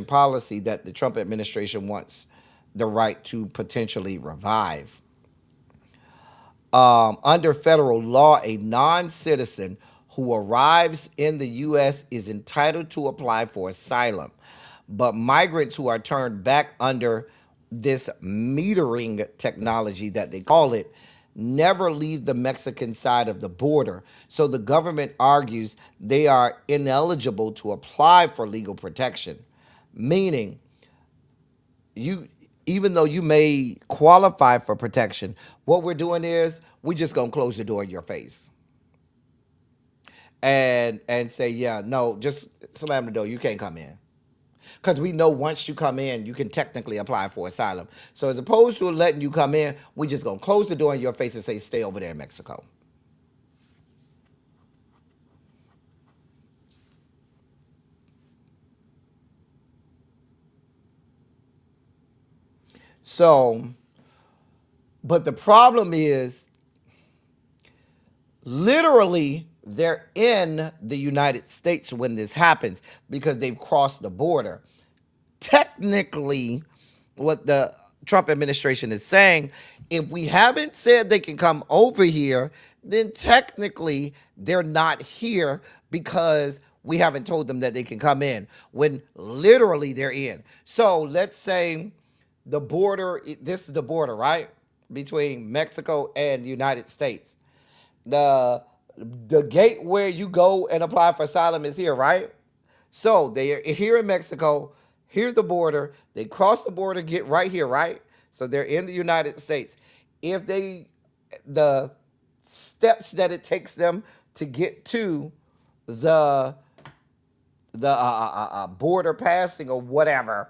policy that the Trump administration wants the right to potentially revive. Under federal law, a non-citizen who arrives in the U.S. is entitled to apply for asylum, but migrants who are turned back under this metering technology that they call it never leave the Mexican side of the border. So the government argues they are ineligible to apply for legal protection, meaning even though you may qualify for protection, what we're doing is we're just going to close the door in your face and say, yeah, no, just slam the door. You can't come in. Because we know once you come in, you can technically apply for asylum. So as opposed to letting you come in, we're just going to close the door in your face and say, stay over there in Mexico. So, but the problem is, literally, they're in the United States when this happens because they've crossed the border. Technically, what the Trump administration is saying, if we haven't said they can come over here, then technically they're not here because we haven't told them that they can come in, when literally they're in. So let's say the border, this is the border, right? Between Mexico and the United States. The gate where you go and apply for asylum is here, right? So they are here in Mexico. Here's the border. They cross the border, get right here, right? So they're in the United States. If the steps that it takes them to get to the border passing or whatever,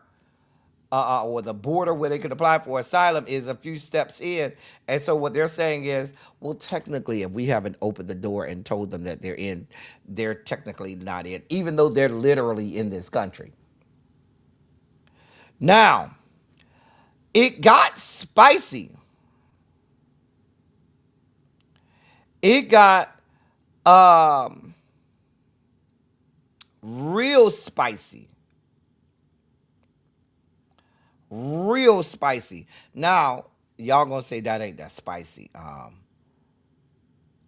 or the border where they could apply for asylum is a few steps in. And so what they're saying is, well, technically, if we haven't opened the door and told them that they're in, they're technically not in, even though they're literally in this country. Now, it got spicy. It got real spicy. Real spicy. Now, y'all gonna say that ain't that spicy.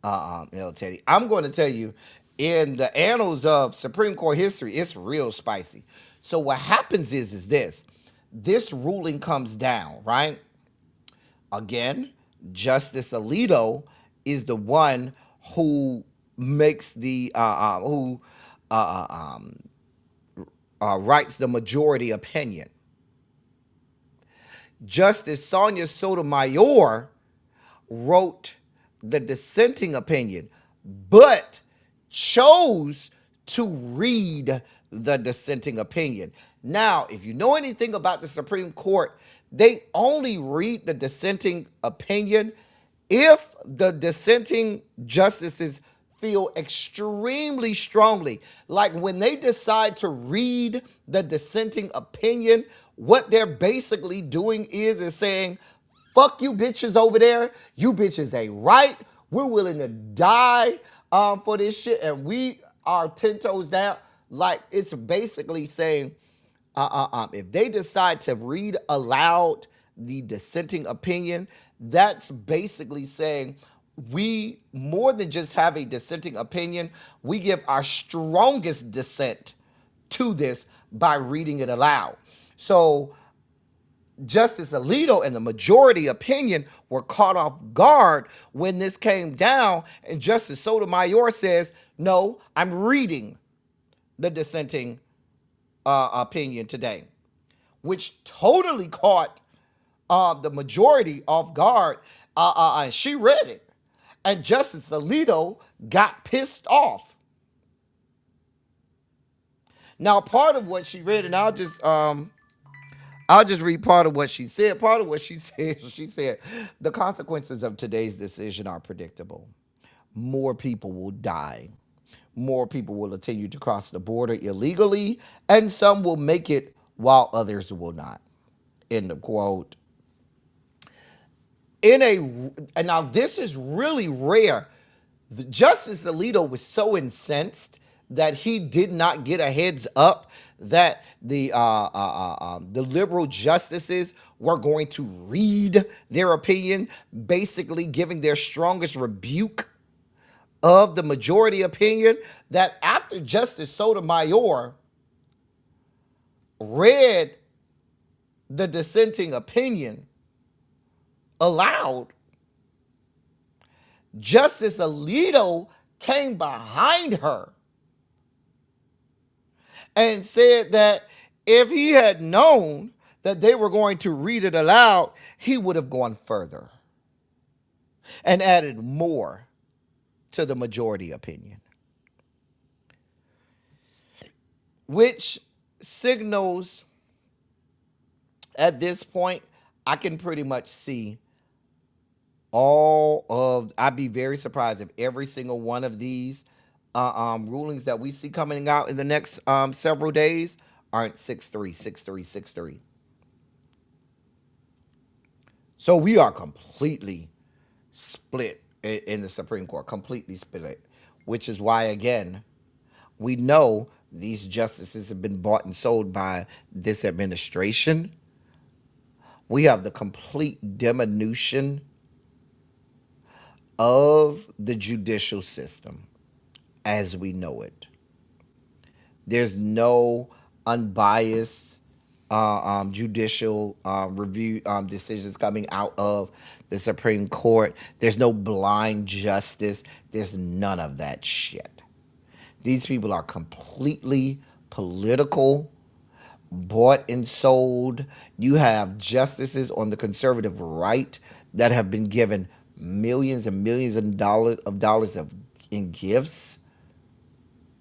Teddy. I'm going to tell you, in the annals of Supreme Court history, it's real spicy. So what happens is this ruling comes down, right? Again, Justice Alito is the one who makes the writes the majority opinion. Justice Sonia Sotomayor wrote the dissenting opinion, but chose to read the dissenting opinion. Now, if you know anything about the Supreme Court, they only read the dissenting opinion if the dissenting justices feel extremely strongly. Like when they decide to read the dissenting opinion, what they're basically doing is saying, fuck you bitches over there. You bitches ain't right. We're willing to die for this shit, and we are 10 toes down. Like, it's basically saying, if they decide to read aloud the dissenting opinion, that's basically saying we more than just have a dissenting opinion, we give our strongest dissent to this by reading it aloud. So Justice Alito and the majority opinion were caught off guard when this came down, and Justice Sotomayor says, no, I'm reading the dissenting opinion today, which totally caught the majority off guard. And she read it, and Justice Alito got pissed off. Now, part of what she read, and I'll just read part of what she said. Part of what she said, the consequences of today's decision are predictable. More people will die. More people will continue to cross the border illegally, and some will make it while others will not. End of quote. And now this is really rare. Justice Alito was so incensed that he did not get a heads up that the liberal justices were going to read their opinion, basically giving their strongest rebuke of the majority opinion, that after Justice Sotomayor read the dissenting opinion aloud, Justice Alito came behind her and said that if he had known that they were going to read it aloud, he would have gone further and added more to the majority opinion, which signals at this point, I can pretty much see I'd be very surprised if every single one of these rulings that we see coming out in the next several days aren't 6-3, 6-3, 6-3. So we are completely split in the Supreme Court, completely split, which is why, again, we know these justices have been bought and sold by this administration. We have the complete diminution of the judicial system as we know it. There's no unbiased judicial review decisions coming out of the Supreme Court. There's no blind justice. There's none of that shit. These people are completely political, bought and sold. You have justices on the conservative right that have been given millions and millions of dollars in gifts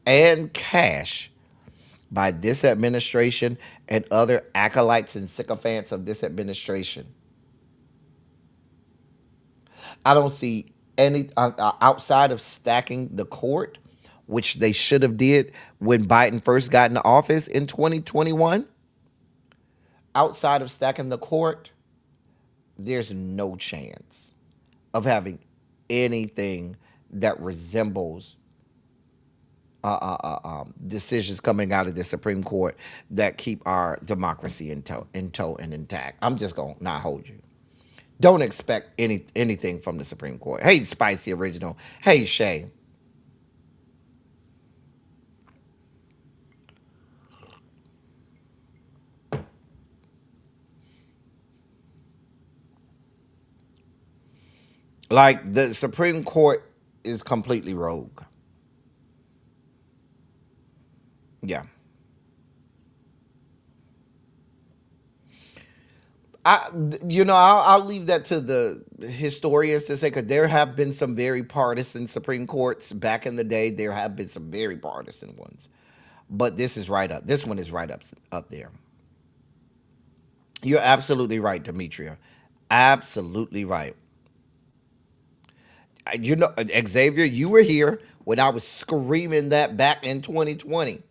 and cash by this administration and other acolytes and sycophants of this administration. I don't see any outside of stacking the court, which they should have did when Biden first got into office in 2021. Outside of stacking the court, there's no chance of having anything that resembles decisions coming out of the Supreme Court that keep our democracy in tow and intact. I'm just gonna not hold you. Don't expect anything from the Supreme Court. Hey, Spicy Original. Hey, Shay. Like the Supreme Court is completely rogue. Yeah. I'll leave that to the historians to say because there have been some very partisan Supreme Courts back in the day. There have been some very partisan ones, but this is right up. This one is right up there. You're absolutely right, Demetria. Absolutely right. Xavier, you were here when I was screaming that back in 2020.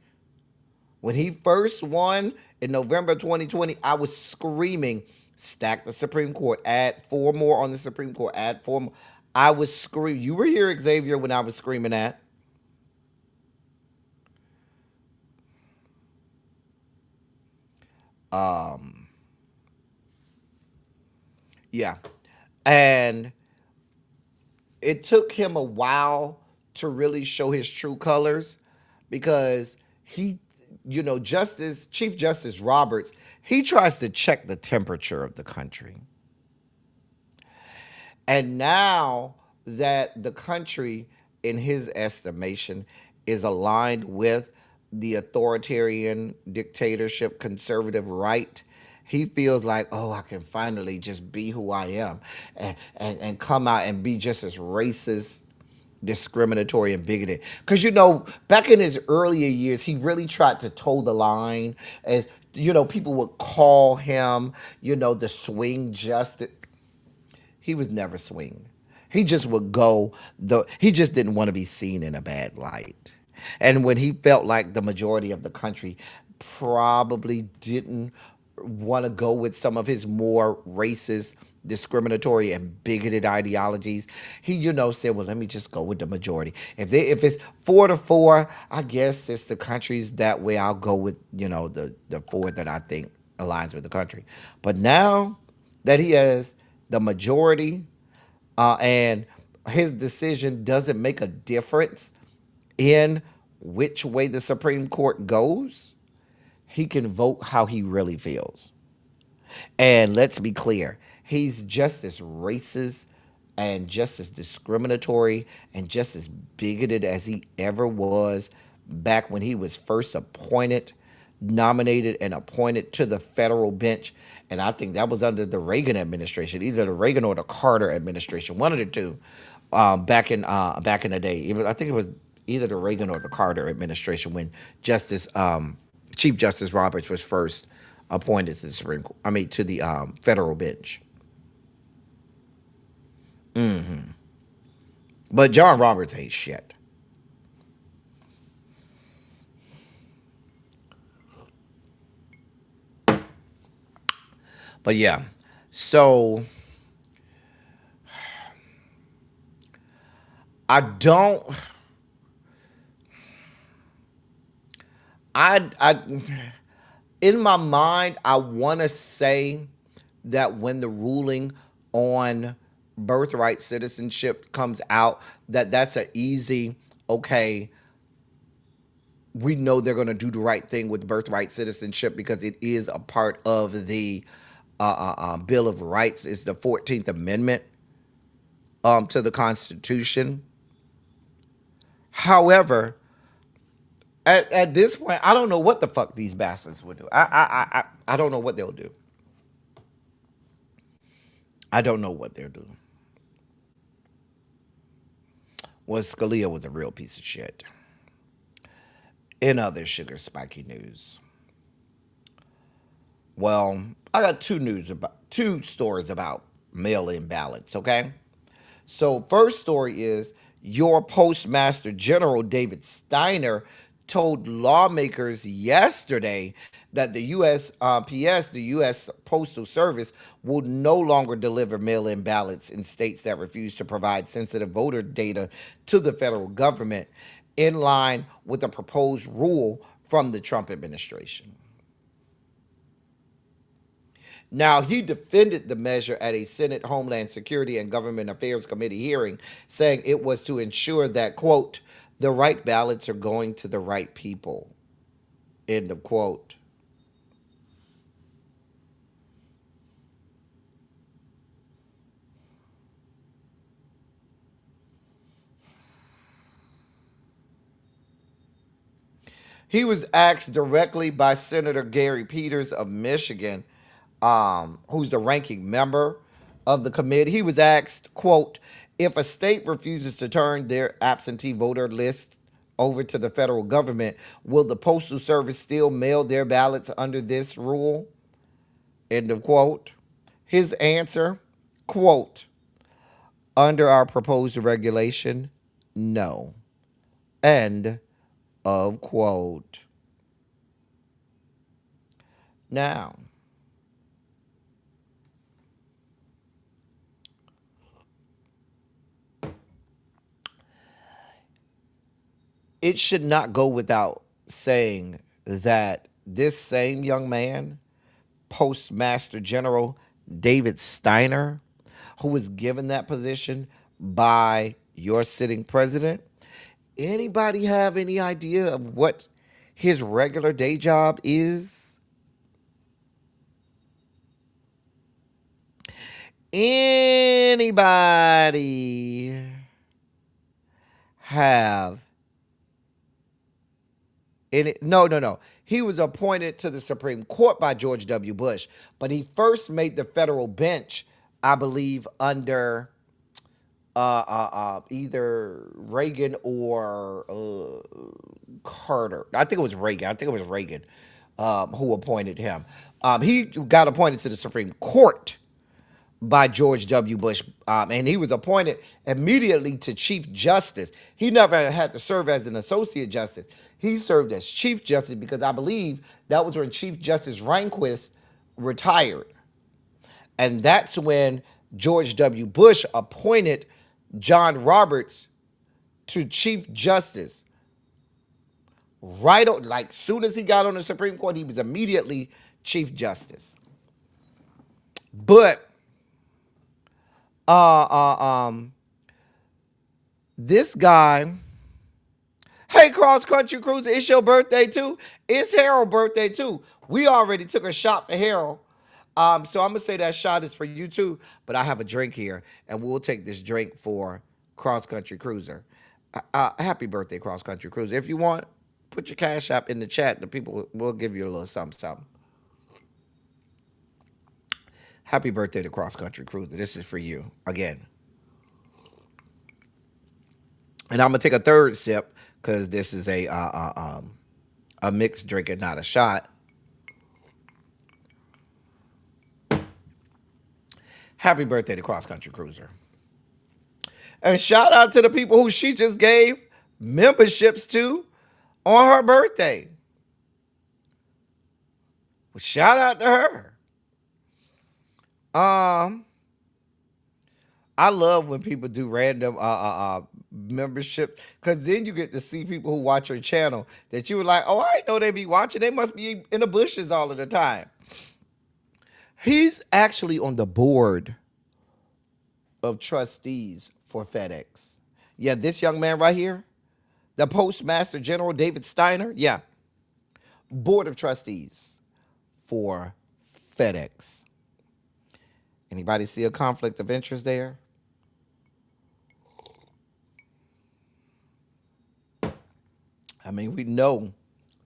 When he first won in November 2020, I was screaming, stack the Supreme Court, add four more on the Supreme Court, add four more. I was screaming. You were here, Xavier, when I was screaming that. Um, yeah. And it took him a while to really show his true colors because Chief Justice Roberts, he tries to check the temperature of the country. And now that the country, in his estimation, is aligned with the authoritarian dictatorship conservative right, he feels like, oh, I can finally just be who I am and come out and be just as racist, discriminatory, and bigoted. Because, back in his earlier years, he really tried to toe the line. As, people would call him, the swing justice. He was never swing. He just would he just didn't want to be seen in a bad light. And when he felt like the majority of the country probably didn't want to go with some of his more racist, discriminatory, and bigoted ideologies, he, said, well, let me just go with the majority. If it's 4-4, I guess it's the country's that way. I'll go with, the four that I think aligns with the country. But now that he has the majority, and his decision doesn't make a difference in which way the Supreme Court goes, he can vote how he really feels. And let's be clear, he's just as racist and just as discriminatory and just as bigoted as he ever was back when he was first nominated and appointed to the federal bench. And I think that was under the Reagan administration, either the Reagan or the Carter administration, one of the two, back in the day. I think it was either the Reagan or the Carter administration when Chief Justice Roberts was first appointed to the Supreme Court. To the federal bench. But John Roberts hates shit. But yeah, so I don't. In my mind, I want to say that when the ruling on birthright citizenship comes out, that's an easy, okay, we know they're going to do the right thing with birthright citizenship because it is a part of the Bill of Rights. It's the 14th Amendment to the Constitution. However, at this point, I don't know what the fuck these bastards would do. I don't know what they'll do. I don't know what they'll do. Well, Scalia was a real piece of shit. In other sugar spiky news, well, I got two stories about mail-in ballots, okay? So first story is your Postmaster General David Steiner told lawmakers yesterday that the USPS, the U.S. Postal Service, will no longer deliver mail-in ballots in states that refuse to provide sensitive voter data to the federal government, in line with a proposed rule from the Trump administration. Now, he defended the measure at a Senate Homeland Security and Government Affairs Committee hearing, saying it was to ensure that, quote, the right ballots are going to the right people, end of quote. He was asked directly by Senator Gary Peters of Michigan, who's the ranking member of the committee. He was asked, quote, if a state refuses to turn their absentee voter list over to the federal government, will the Postal Service still mail their ballots under this rule? End of quote. His answer, quote, under our proposed regulation, no. End of quote. Now, it should not go without saying that this same young man, Postmaster General David Steiner, who was given that position by your sitting president, anybody have any idea of what his regular day job is? Anybody have any? No. He was appointed to the Supreme Court by George W. Bush, but he first made the federal bench, I believe, under either Reagan or Carter. I think it was Reagan who appointed him. He got appointed to the Supreme Court by George W. Bush, and he was appointed immediately to Chief Justice. He never had to serve as an Associate Justice. He served as Chief Justice because I believe that was when Chief Justice Rehnquist retired. And that's when George W. Bush appointed John Roberts to Chief Justice. Right, like soon as he got on the Supreme Court, he was immediately Chief Justice. But this guy, hey, Cross Country Cruiser, it's your birthday too. It's Harold's birthday too. We already took a shot for Harold. So I'm gonna say that shot is for you too, but I have a drink here, and we'll take this drink for Cross Country Cruiser. Happy birthday, Cross Country Cruiser. If you want, put your Cash App in the chat. The people will give you a little something. Happy birthday to Cross Country Cruiser. This is for you again. And I'm gonna take a third sip because this is a mixed drink and not a shot. Happy birthday to Cross Country Cruiser. And shout out to the people who she just gave memberships to on her birthday. Well, shout out to her. I love when people do random membership, because then you get to see people who watch your channel that you were like, oh, I didn't know they be watching. They must be in the bushes all of the time. He's actually on the board of trustees for FedEx. Yeah, this young man right here, the Postmaster General David Steiner. Yeah, board of trustees for FedEx. Anybody see a conflict of interest there? I mean, we know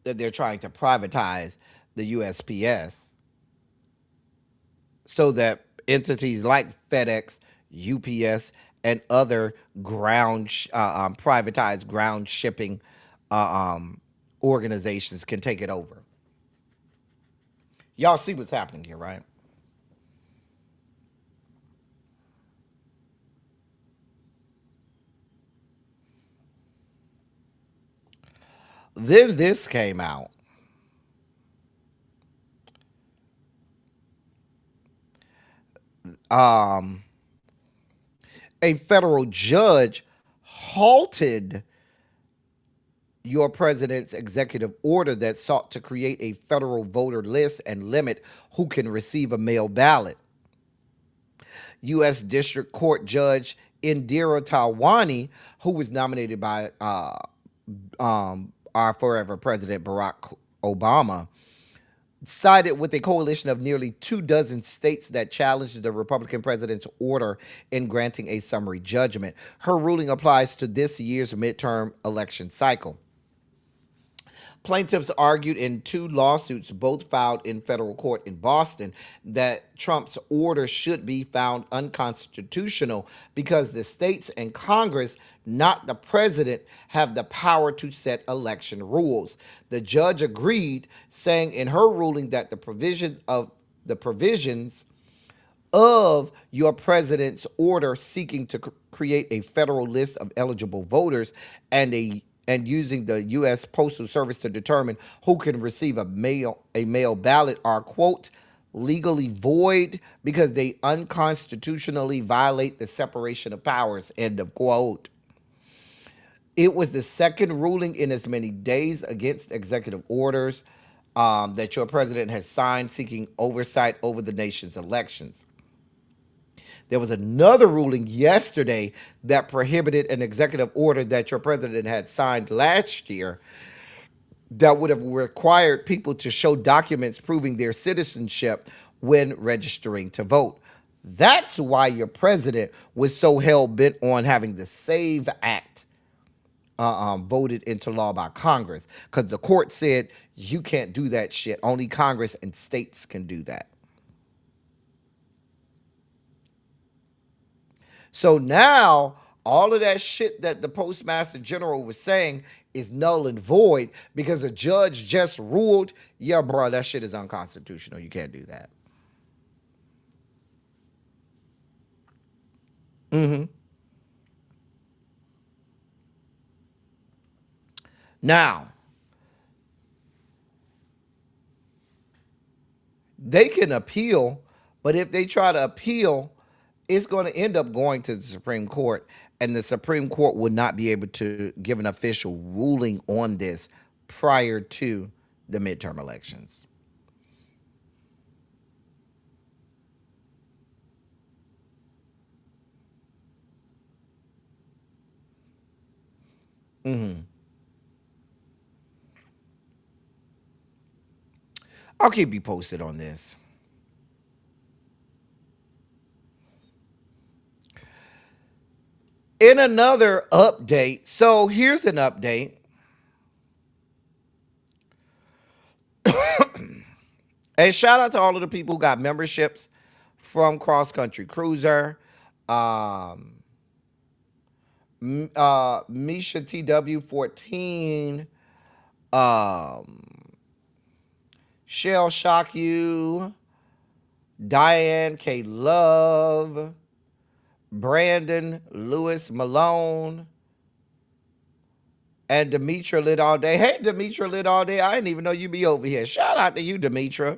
that they're trying to privatize the USPS so that entities like FedEx, UPS, and other privatized ground shipping organizations can take it over. Y'all see what's happening here, right? Then this came out. A federal judge halted your president's executive order that sought to create a federal voter list and limit who can receive a mail ballot. U.S. District Court Judge Indira Talwani, who was nominated by our forever President Barack Obama, sided with a coalition of nearly 24 states that challenged the Republican president's order in granting a summary judgment. Her ruling applies to this year's midterm election cycle. Plaintiffs argued in 2 lawsuits, both filed in federal court in Boston, that Trump's order should be found unconstitutional because the states and Congress, not the president, have the power to set election rules. The judge agreed, saying in her ruling that the provisions of your president's order seeking to create a federal list of eligible voters and using the U.S. Postal Service to determine who can receive a mail ballot are, quote, legally void because they unconstitutionally violate the separation of powers, end of quote. It was the second ruling in as many days against executive orders that your president has signed seeking oversight over the nation's elections. There was another ruling yesterday that prohibited an executive order that your president had signed last year that would have required people to show documents proving their citizenship when registering to vote. That's why your president was so hell-bent on having the SAVE Act voted into law by Congress, because the court said you can't do that shit. Only Congress and states can do that. So now all of that shit that the Postmaster General was saying is null and void because a judge just ruled, yeah, bro, that shit is unconstitutional. You can't do that. Now, they can appeal, but if they try to appeal, it's going to end up going to the Supreme Court, and the Supreme Court will not be able to give an official ruling on this prior to the midterm elections. I'll keep you posted on this. In another update, so here's an update. And shout out to all of the people who got memberships from Cross Country Cruiser, Misha TW14, Shell Shock You, Diane K. Love, Brandon Lewis Malone, and Demetra Lit All Day. Hey, Demetra Lit All Day. I didn't even know you be over here. Shout out to you, Demetra.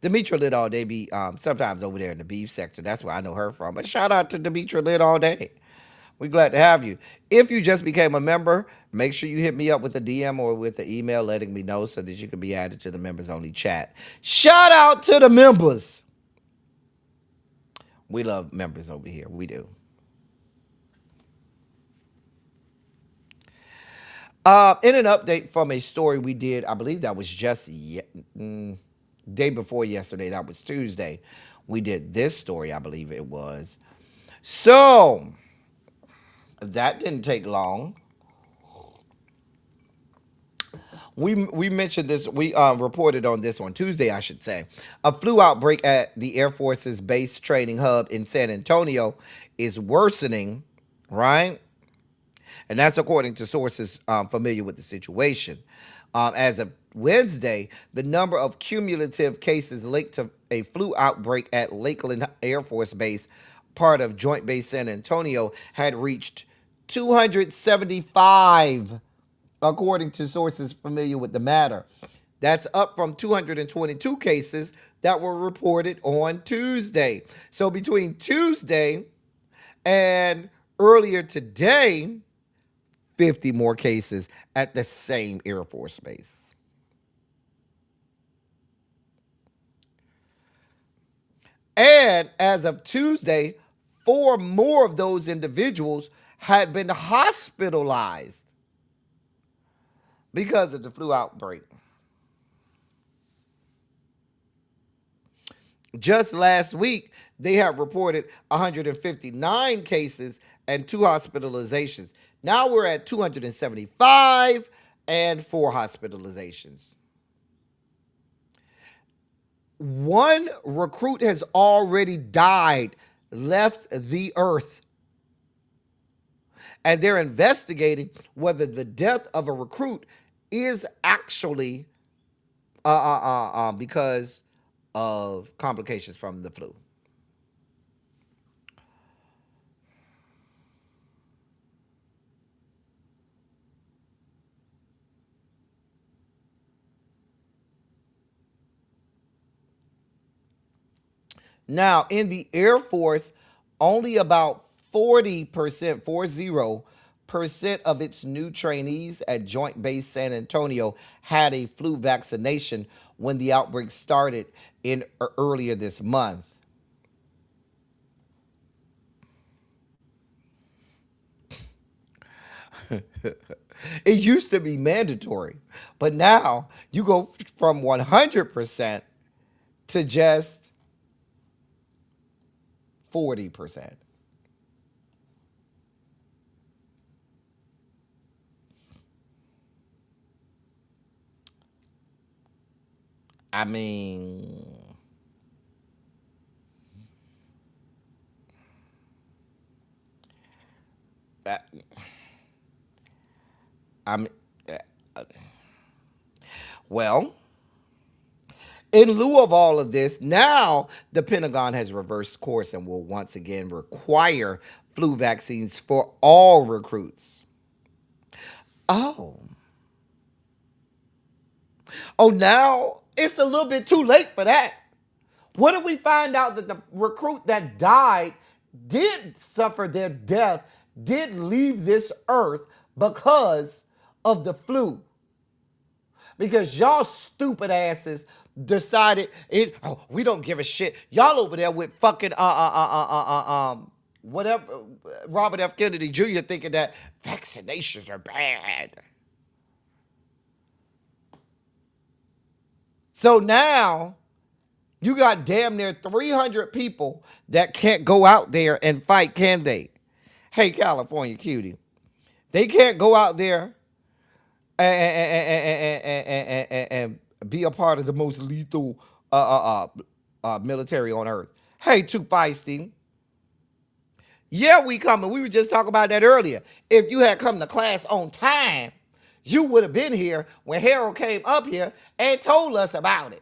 Demetra Lit All Day be sometimes over there in the beef sector. That's where I know her from. But shout out to Demetra Lit All Day. We're glad to have you. If you just became a member, make sure you hit me up with a DM or with an email letting me know so that you can be added to the members-only chat. Shout out to the members. We love members over here. We do. In an update from a story we did, I believe that was just day before yesterday. That was Tuesday. We did this story, I believe it was. So that didn't take long. We mentioned this. We reported on this on Tuesday, I should say. A flu outbreak at the Air Force's base training hub in San Antonio is worsening, right? And that's according to sources familiar with the situation. As of Wednesday, the number of cumulative cases linked to a flu outbreak at Lakeland Air Force Base, part of Joint Base San Antonio, had reached 275, according to sources familiar with the matter. That's up from 222 cases that were reported on Tuesday. So between Tuesday and earlier today, 50 more cases at the same Air Force base. And as of Tuesday, 4 more of those individuals had been hospitalized because of the flu outbreak. Just last week, they have reported 159 cases and 2 hospitalizations. Now we're at 275 and 4 hospitalizations. One recruit has already died, left the earth. And they're investigating whether the death of a recruit is actually because of complications from the flu. Now, in the Air Force, only about 40%, 40% of its new trainees at Joint Base San Antonio had a flu vaccination when the outbreak started in earlier this month. It used to be mandatory, but now you go from 100% to just 40%. I mean, I mean, well, in lieu of all of this, now the Pentagon has reversed course and will once again require flu vaccines for all recruits. Oh, now it's a little bit too late for that. What if we find out that the recruit that died did suffer their death, did leave this earth because of the flu? Because y'all stupid asses decided we don't give a shit. Y'all over there with fucking whatever Robert F. Kennedy Jr. thinking that vaccinations are bad. So now you got damn near 300 people that can't go out there and fight, can they? Hey, California cutie. They can't go out there and be a part of the most lethal military on earth. Hey, too feisty. Yeah, we coming. We were just talking about that earlier. If you had come to class on time, you would have been here when Harold came up here and told us about it.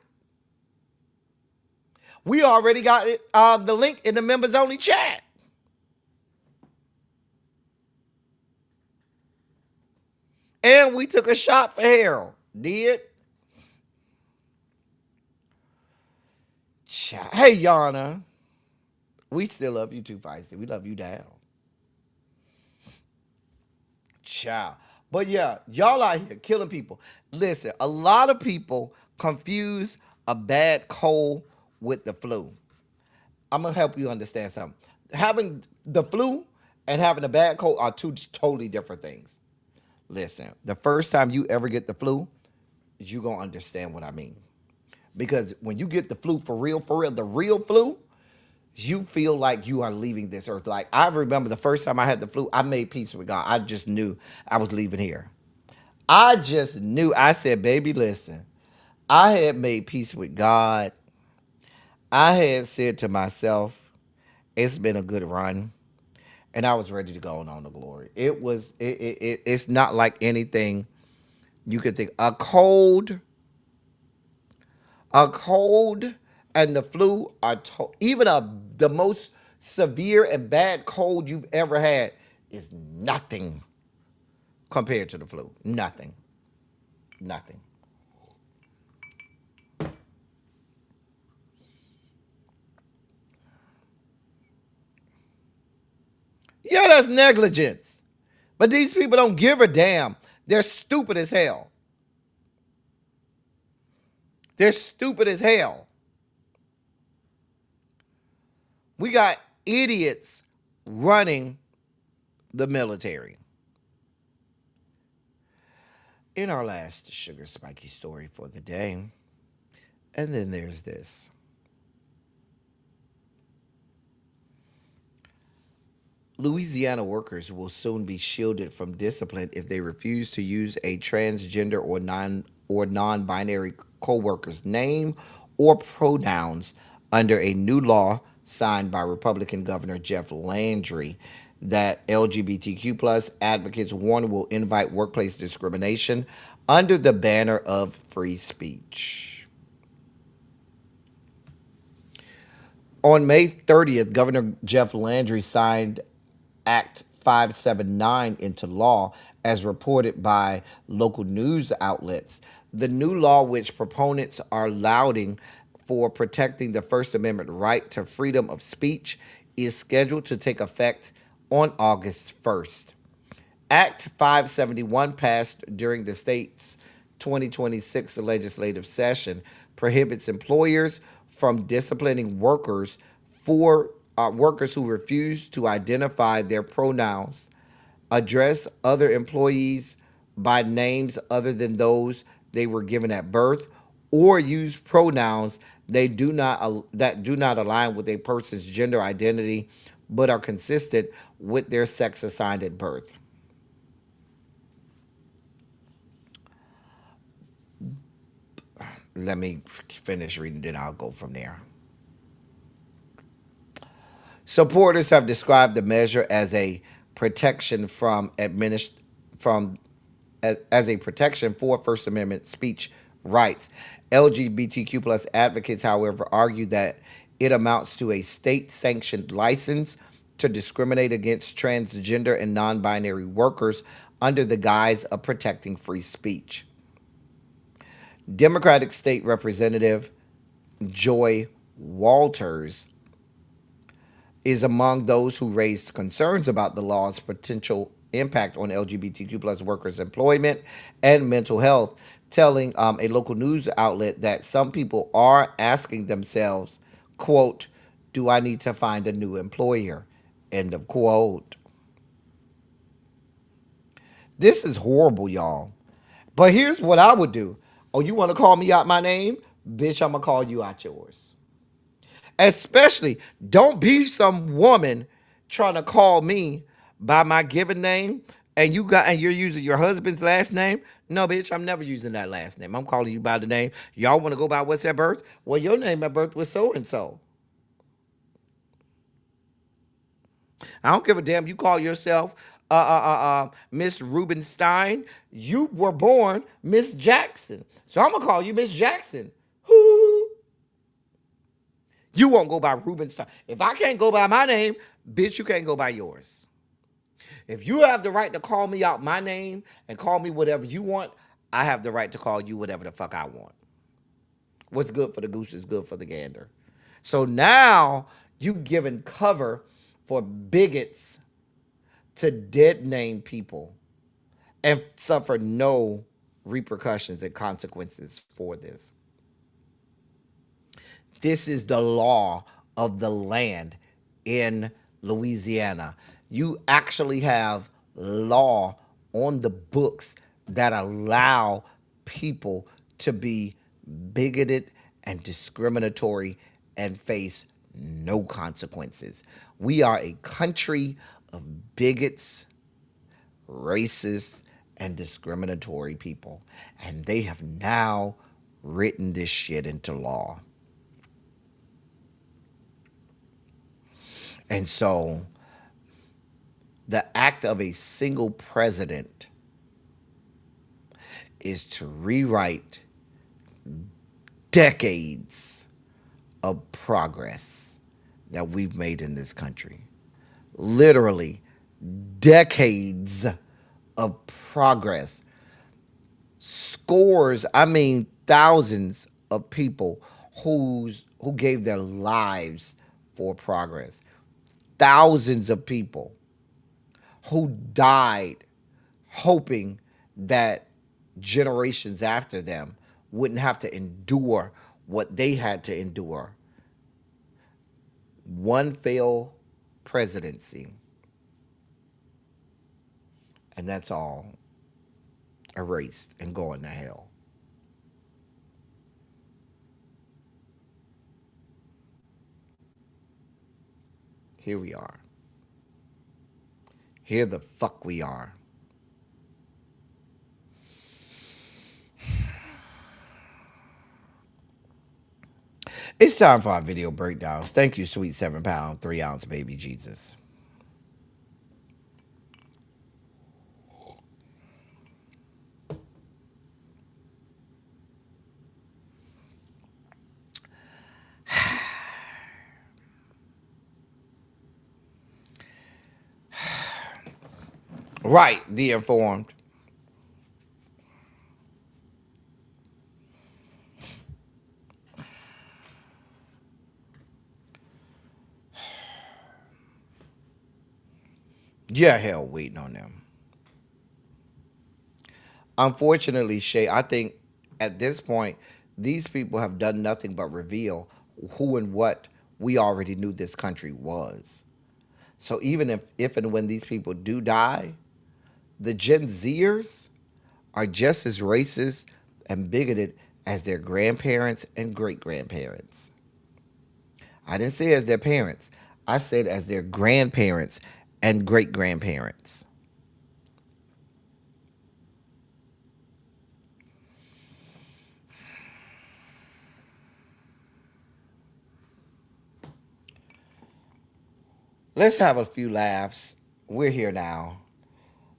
We already got it, the link in the members only chat. And we took a shot for Harold. Did? Hey, Yana. We still love you too, feisty. We love you down. Ciao. But yeah, y'all out here killing people. Listen, a lot of people confuse a bad cold with the flu. I'm going to help you understand something. Having the flu and having a bad cold are two totally different things. Listen, the first time you ever get the flu, you're going to understand what I mean. Because when you get the flu for real, the real flu, you feel like you are leaving this earth. Like, I remember the first time I had the flu, I made peace with God. I just knew I was leaving here. I just knew. I said, baby, listen, I had made peace with God. I had said to myself, it's been a good run. And I was ready to go on to glory. It's not like anything you could think. A cold and the flu are even the most severe and bad cold you've ever had is nothing compared to the flu. Nothing. Yeah, that's negligence. But these people don't give a damn. They're stupid as hell. We got idiots running the military. In our last sugar spiky story for the day, and then there's this. Louisiana workers will soon be shielded from discipline if they refuse to use a transgender or non-binary coworker's name or pronouns under a new law signed by Republican Governor Jeff Landry that LGBTQ plus advocates warn will invite workplace discrimination under the banner of free speech. On May 30th, Governor Jeff Landry signed Act 579 into law, as reported by local news outlets. The new law, which proponents are lauding for protecting the First Amendment right to freedom of speech, is scheduled to take effect on August 1st. Act 571, passed during the state's 2026 legislative session, prohibits employers from disciplining workers who refuse to identify their pronouns, address other employees by names other than those they were given at birth, or use pronouns that do not align with a person's gender identity but are consistent with their sex assigned at birth. Let me finish reading, then I'll go from there. Supporters have described the measure as a protection from as a protection for First Amendment speech rights. LGBTQ plus advocates, however, argue that it amounts to a state-sanctioned license to discriminate against transgender and non-binary workers under the guise of protecting free speech. Democratic State Representative Joy Walters is among those who raised concerns about the law's potential impact on LGBTQ plus workers' employment and mental health, telling a local news outlet that some people are asking themselves, quote, do I need to find a new employer? End of quote. This is horrible, y'all. But here's what I would do. Oh, you want to call me out my name? Bitch, I'm going to call you out yours. Especially, don't be some woman trying to call me by my given name and you're using your husband's last name. No, bitch, I'm never using that last name. I'm calling you by the name. Y'all want to go by what's at birth? Well, your name at birth was so and so. I don't give a damn. You call yourself Miss Rubenstein. You were born Miss Jackson. So I'm gonna call you Miss Jackson. Who? You won't go by Rubenstein. If I can't go by my name, bitch, you can't go by yours. If you have the right to call me out my name and call me whatever you want, I have the right to call you whatever the fuck I want. What's good for the goose is good for the gander. So now you've given cover for bigots to dead name people and suffer no repercussions and consequences for this. This is the law of the land in Louisiana. You actually have law on the books that allow people to be bigoted and discriminatory and face no consequences. We are a country of bigots, racist, and discriminatory people. And they have now written this shit into law. And so the act of a single president is to rewrite decades of progress that we've made in this country. Literally decades of progress. Scores, I mean thousands of people who gave their lives for progress. Thousands of people who died hoping that generations after them wouldn't have to endure what they had to endure. One failed presidency, and that's all erased and going to hell. Here we are. Here the fuck we are. It's time for our video breakdowns. Thank you, sweet 7-pound, 3-ounce baby Jesus. Right, the informed. Yeah, hell, waiting on them. Unfortunately, Shay, I think at this point, these people have done nothing but reveal who and what we already knew this country was. So even if and when these people do die, the Gen Zers are just as racist and bigoted as their grandparents and great-grandparents. I didn't say as their parents. I said as their grandparents and great-grandparents. Let's have a few laughs. We're here now.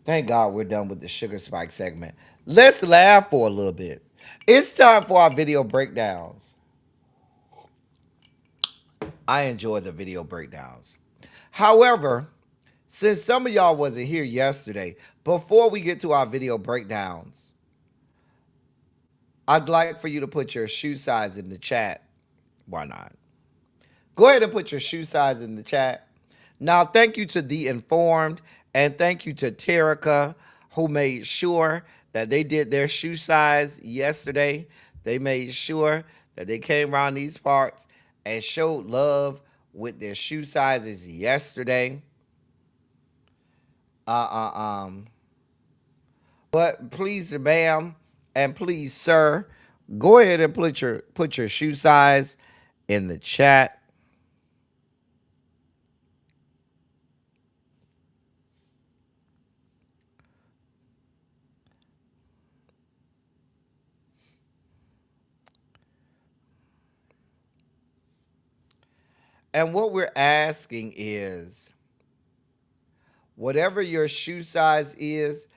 Thank God we're done with the sugar spike segment. Let's laugh for a little bit. It's time for our video breakdowns. I enjoy the video breakdowns. However, since some of y'all wasn't here yesterday, before we get to our video breakdowns, I'd like for you to put your shoe size in the chat. Why not? Go ahead and put your shoe size in the chat. Now, thank you to The Informed and thank you to Terica, who made sure that they did their shoe size yesterday. They made sure that they came around these parts and showed love with their shoe sizes yesterday. But please, ma'am, and please, sir, go ahead and put your shoe size in the chat. And what we're asking is, whatever your shoe size is,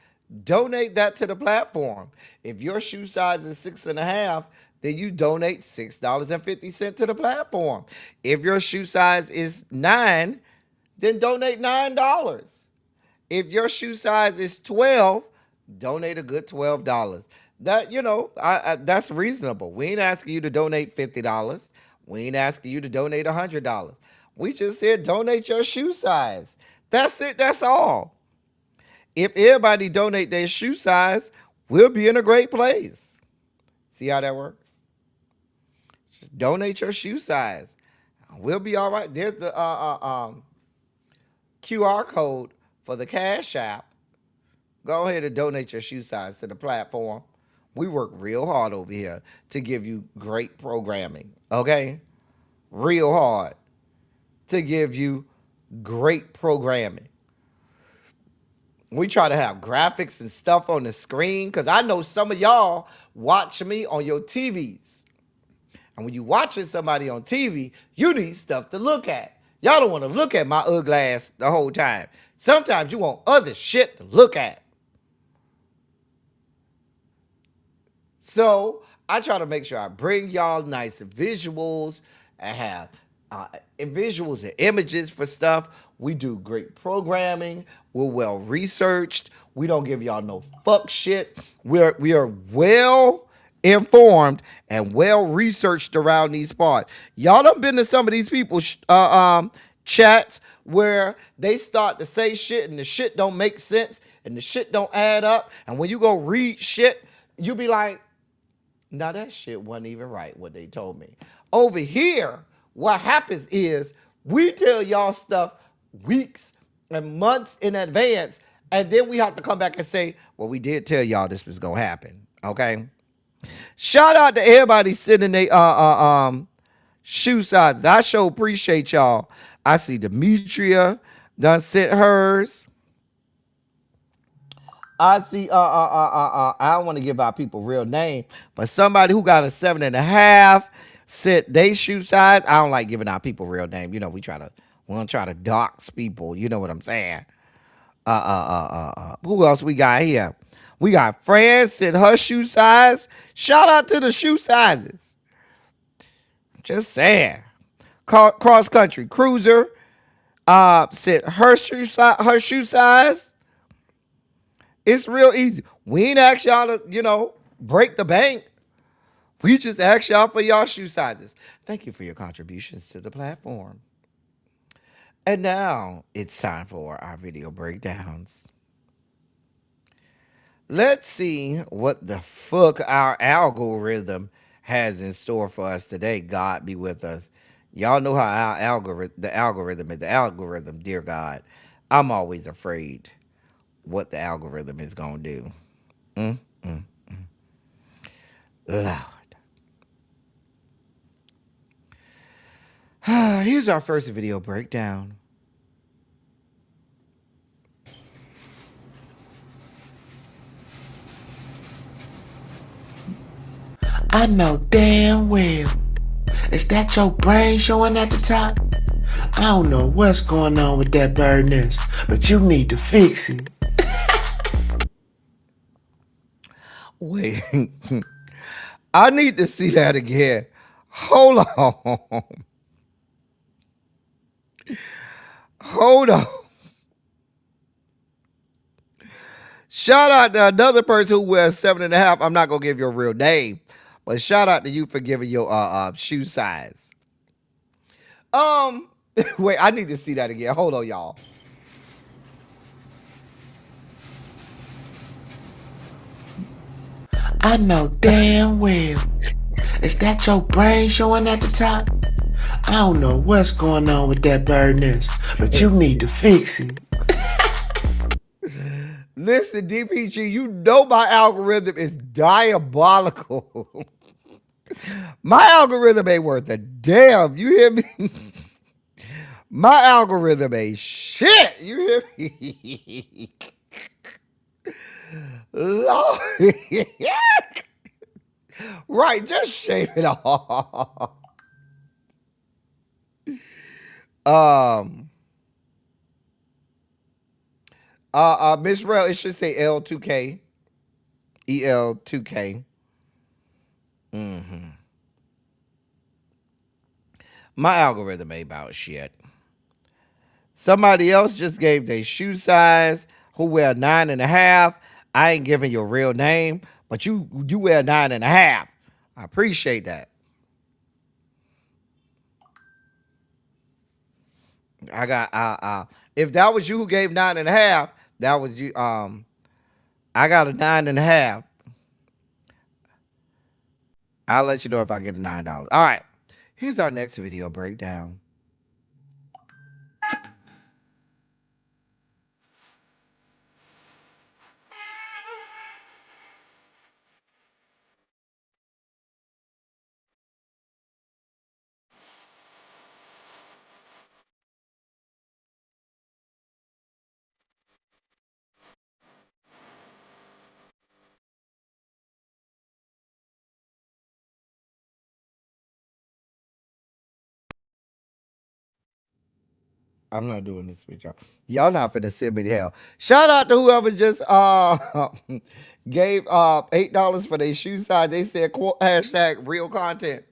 donate that to the platform. If your shoe size is 6.5, then you donate $6.50 to the platform. If your shoe size is 9, then donate $9. If your shoe size is 12, donate a good $12. That, that's reasonable. We ain't asking you to donate $50. We ain't asking you to donate $100. We just said donate your shoe size. That's it. That's all. If everybody donate their shoe size, we'll be in a great place. See how that works? Just donate your shoe size. We'll be all right. There's the QR code for the CashApp. Go ahead and donate your shoe size to the platform. We work real hard over here to give you great programming, okay? Real hard to give you great programming. We try to have graphics and stuff on the screen because I know some of y'all watch me on your TVs. And when you're watching somebody on TV, you need stuff to look at. Y'all don't want to look at my ugly ass the whole time. Sometimes you want other shit to look at. So I try to make sure I bring y'all nice visuals and have visuals and images for stuff. We do great programming. We're well researched. We don't give y'all no fuck shit. We are well informed and well researched around these parts. Y'all done been to some of these people's chats where they start to say shit and the shit don't make sense and the shit don't add up. And when you go read shit, you be like, now that shit wasn't even right, what they told me. Over here, what happens is we tell y'all stuff weeks and months in advance, and then we have to come back and say, well, we did tell y'all this was going to happen, okay? Shout out to everybody sending their shoe sizes. I sure appreciate y'all. I see Demetria done sent hers. I see. I don't want to give out people real name, but somebody who got a 7.5 said they shoe size. I don't like giving out people real name. You know, we don't try to dox people. You know what I'm saying? Who else we got here? We got Fran said her shoe size. Shout out to the shoe sizes. Just saying. Cross country cruiser. Said her shoe size. It's real easy. We ain't ask y'all to, break the bank. We just ask y'all for y'all shoe sizes. Thank you for your contributions to the platform. And now it's time for our video breakdowns. Let's see what the fuck our algorithm has in store for us today. God be with us. Y'all know how our algorithm, dear God. I'm always afraid what the algorithm is going to do. Lord. Here's our first video breakdown. I know damn well. Is that your brain showing at the top? I don't know what's going on with that bird nest, but you need to fix it. Wait. I need to see that again. Hold on. Hold on. Shout out to another person who wears 7.5. I'm not gonna give your real name, but shout out to you for giving your shoe size. Wait, I need to see that again. Hold on, y'all. I know damn well. Is that your brain showing at the top? I don't know what's going on with that bird nest, but you need to fix it. Listen, DPG, you know my algorithm is diabolical. My algorithm ain't worth a damn. You hear me? My algorithm ain't shit. You hear me? Lord. Right, just shave it off. Miss Rel, it should say L2K. EL2K. My algorithm ain't about shit. Somebody else just gave their shoe size who wear 9.5. I ain't giving your real name, but you wear 9.5. I appreciate that. I got if that was you who gave 9.5, that was you. I got a 9.5. I'll let you know if I get a $9. All right. Here's our next video breakdown. I'm not doing this with y'all. Y'all not finna send me to hell. Shout out to whoever just gave $8 for their shoe size. They said hashtag real content.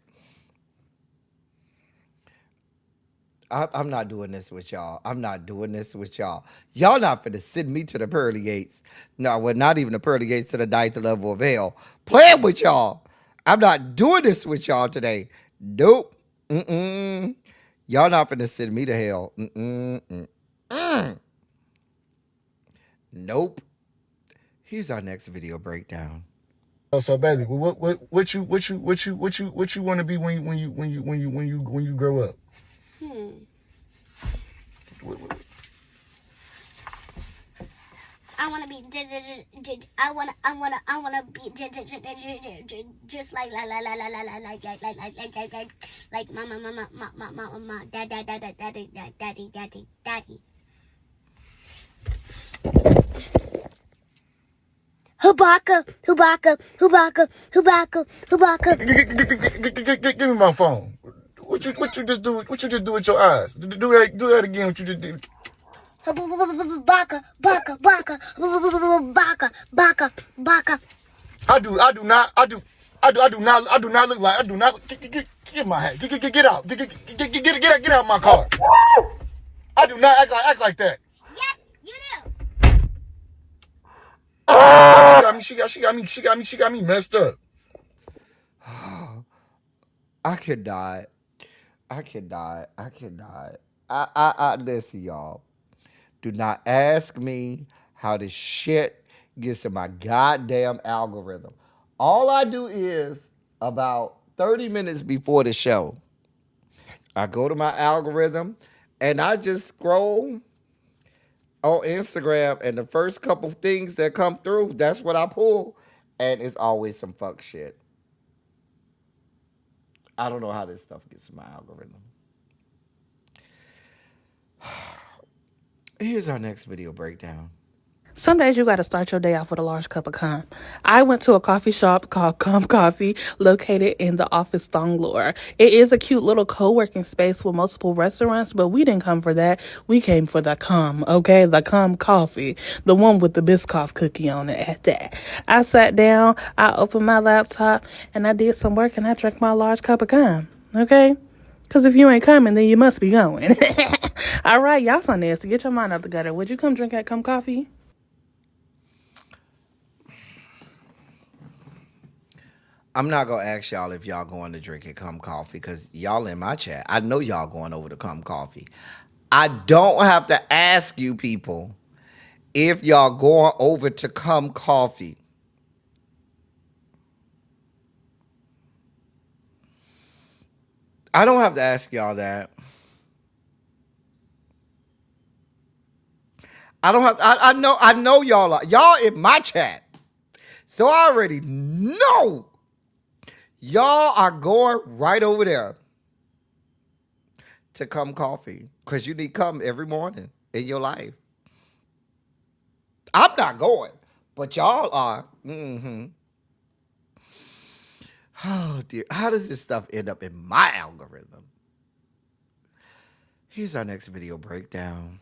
I'm not doing this with y'all. I'm not doing this with y'all. Y'all not finna send me to the pearly gates. No, well, not even the pearly gates, to the 9th level of hell. Playing with y'all. I'm not doing this with y'all today. Nope. Y'all not finna send me to hell. Nope. Here's our next video breakdown. So basically, what you want to be when you grow up? I want to be I want to be just like mama daddy. Hubaka, Hubaka, Hubaka, Hubaka, Hubaka. Give me my phone. What you just do? What you just do with your eyes? Do that again. What you just did? Baka, baka, baka, baka, baka, baka. I do not look like. Get my hat. Get out. Get out my car. I do not act like that. Yes, you do. She got me messed up. I could die. Listen, y'all. Do not ask me how this shit gets in my goddamn algorithm. All I do is about 30 minutes before the show, I go to my algorithm and I just scroll on Instagram, and the first couple of things that come through, that's what I pull. And it's always some fuck shit. I don't know how this stuff gets in my algorithm. Here's our next video breakdown. Some days you got to start your day off with a large cup of cum. I went to a coffee shop called Cum Coffee, located in the office Thonglore. It is a cute little co-working space with multiple restaurants, but we didn't come for that. We came for the cum, okay? The Cum Coffee, the one with the Biscoff cookie on it at that. I sat down, I opened my laptop, and I did some work, and I drank my large cup of cum, okay? Because if you ain't coming, then you must be going. All right, y'all so nasty. Get your mind out the gutter. Would you come drink at Cum Coffee? I'm not gonna ask y'all if y'all going to drink at Cum Coffee, because y'all in my chat. I know y'all going over to Cum Coffee. I don't have to ask you people if y'all going over to Cum Coffee. I don't have to ask y'all that. I know y'all in my chat. So I already know y'all are going right over there to Cum Coffee, because you need cum every morning in your life. I'm not going, but y'all are. Oh, dear. How does this stuff end up in my algorithm? Here's our next video breakdown.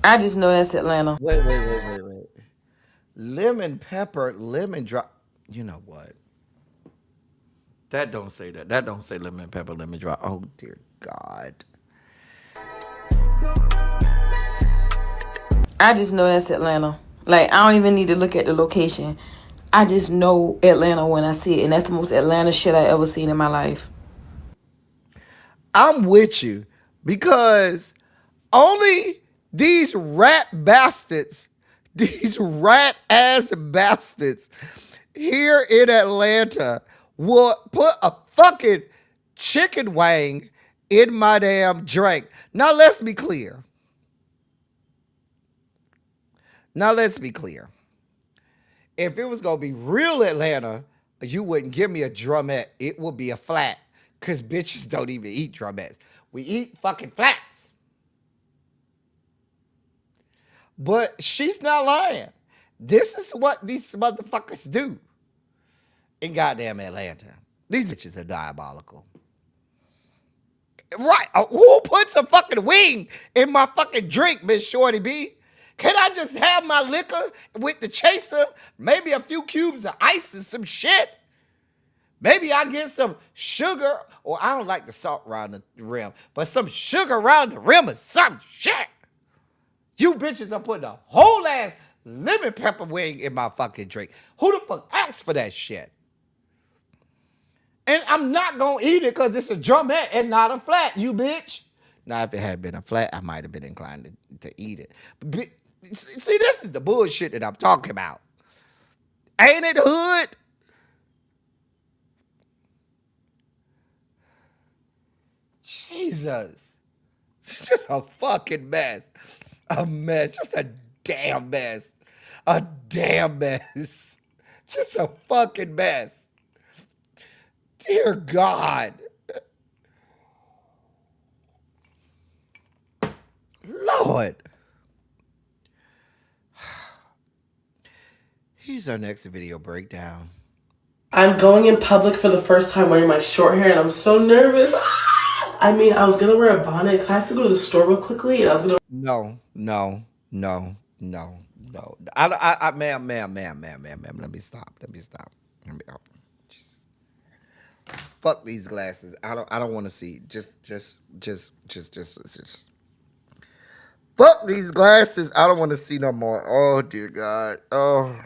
I just know that's Atlanta. Wait. Lemon pepper, lemon drop. You know what? That don't say that. That don't say lemon pepper, lemon drop. Oh, dear God. I just know that's Atlanta. Like, I don't even need to look at the location. I just know Atlanta when I see it. And that's the most Atlanta shit I ever seen in my life. I'm with you, because only these rat bastards, these rat ass bastards here in Atlanta will put a fucking chicken wing in my damn drink. Now let's be clear. If it was gonna be real Atlanta, you wouldn't give me a drumette. It would be a flat, because bitches don't even eat drumettes. We eat fucking flats. But she's not lying. This is what these motherfuckers do in goddamn Atlanta. These bitches are diabolical. Right. Who puts a fucking wing in my fucking drink, Miss Shorty B? Can I just have my liquor with the chaser? Maybe a few cubes of ice and some shit? Maybe I get some sugar, or I don't like the salt around the rim, but some sugar around the rim or some shit. You bitches are putting a whole ass lemon pepper wing in my fucking drink. Who the fuck asked for that shit? And I'm not going to eat it because it's a drumette and not a flat, you bitch. Now, if it had been a flat, I might have been inclined to eat it. But, see, this is the bullshit that I'm talking about. Ain't it hood? Jesus. It's just a fucking mess. A mess. Just a damn mess. A damn mess. Just a fucking mess. Dear God. Lord. Here's our next video breakdown. I'm going in public for the first time wearing my short hair, and I'm so nervous. I mean, I was gonna wear a bonnet because I have to go to the store real quickly, and I was gonna. No. Ma'am. Let me stop. Just fuck these glasses. I don't want to see. Just. Fuck these glasses. I don't want to see no more. Oh dear God. Oh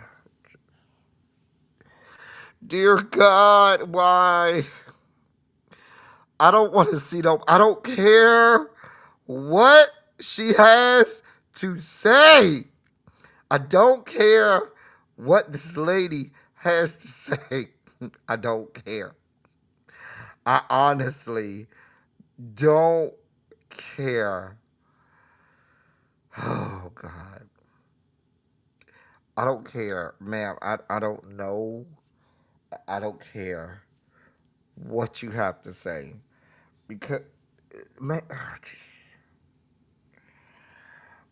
dear God. Why? I don't want to see no. I don't care what she has to say. I don't care what this lady has to say. I don't care. I honestly don't care. Oh God. I don't care, ma'am. I don't know. I don't care what you have to say. Because man,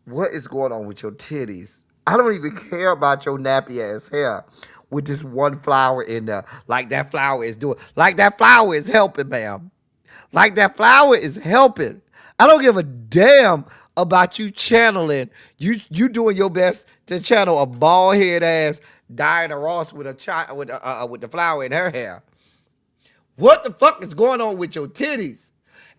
what is going on with your titties? I don't even care about your nappy ass hair with this one flower in there. Like that flower is doing. Like that flower is helping, ma'am. Like that flower is helping. I don't give a damn about you channeling. You doing your best to channel a bald head ass Diana Ross with with the flower in her hair. What the fuck is going on with your titties?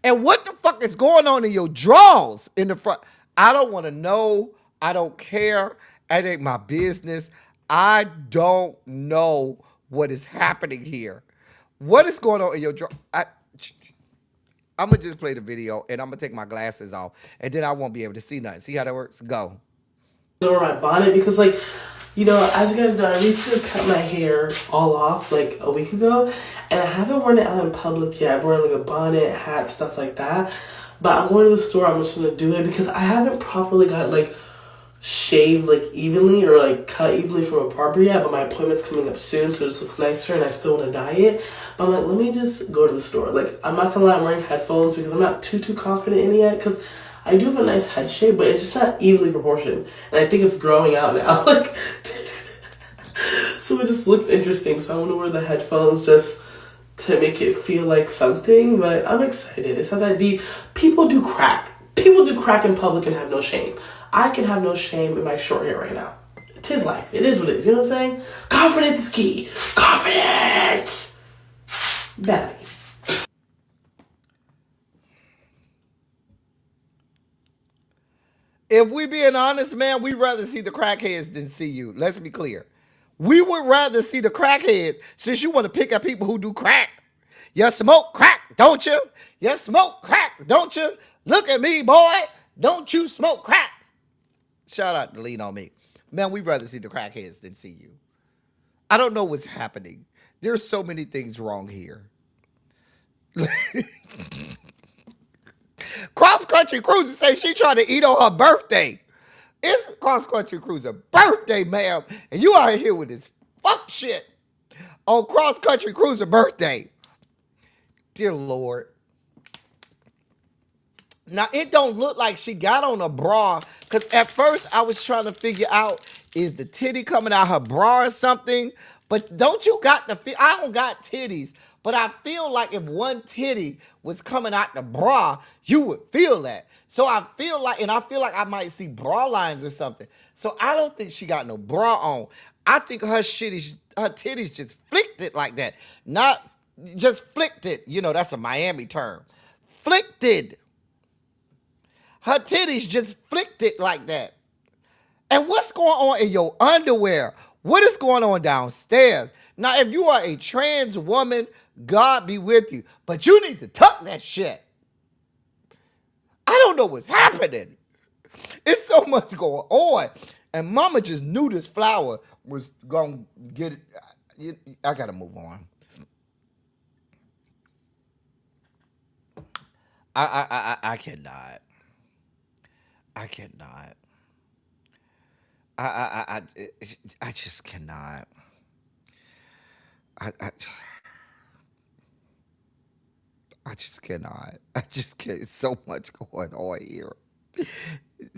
And what the fuck is going on in your drawers in the front? I don't want to know. I don't care. It ain't my business. I don't know what is happening here. What is going on in your drawers? I'm going to just play the video, and I'm going to take my glasses off, and then I won't be able to see nothing. See how that works? Go. Wear my bonnet because, like, you know, as you guys know, I recently cut my hair all off like a week ago, and I haven't worn it out in public yet. I'm wearing like a bonnet, hat, stuff like that. But I'm going to the store. I'm just gonna do it because I haven't properly got like shaved like evenly or like cut evenly from a barber yet. But my appointment's coming up soon, so it just looks nicer, and I still want to dye it. But I'm like, let me just go to the store. Like, I'm not gonna lie, I'm wearing headphones because I'm not too confident in it yet because I do have a nice head shape, but it's just not evenly proportioned. And I think it's growing out now. Like, so it just looks interesting. So I want to wear the headphones just to make it feel like something. But I'm excited. It's not that deep. People do crack. People do crack in public and have no shame. I can have no shame in my short hair right now. It's his life. It is what it is. You know what I'm saying? Confidence is key. Confidence! Daddy. If we being honest, man, we'd rather see the crackheads than see you. Let's be clear. We would rather see the crackheads since you want to pick up people who do crack. You smoke crack, don't you? You smoke crack, don't you? Look at me, boy. Don't you smoke crack? Shout out to Lean on Me. Man, we'd rather see the crackheads than see you. I don't know what's happening. There's so many things wrong here. Cross Country Cruiser say she trying to eat on her birthday. It's Cross Country Cruiser birthday, ma'am. And you out here with this fuck shit on Cross Country Cruiser birthday. Dear Lord. Now, it don't look like she got on a bra. Because at first, I was trying to figure out, is the titty coming out her bra or something? But don't you got the... I don't got titties. But I feel like if one titty was coming out the bra, you would feel that. So I feel like I might see bra lines or something. So I don't think she got no bra on. I think her titties just flicked it like that. Not just flicked it. You know, that's a Miami term. Flicked it. Her titties just flicked it like that. And what's going on in your underwear? What is going on downstairs? Now, if you are a trans woman, God be with you. But you need to tuck that shit. I don't know what's happening. It's so much going on. And mama just knew this flower was going to get it. I got to move on. I cannot. I cannot. I just cannot. I just cannot. I just can't. So much going on here.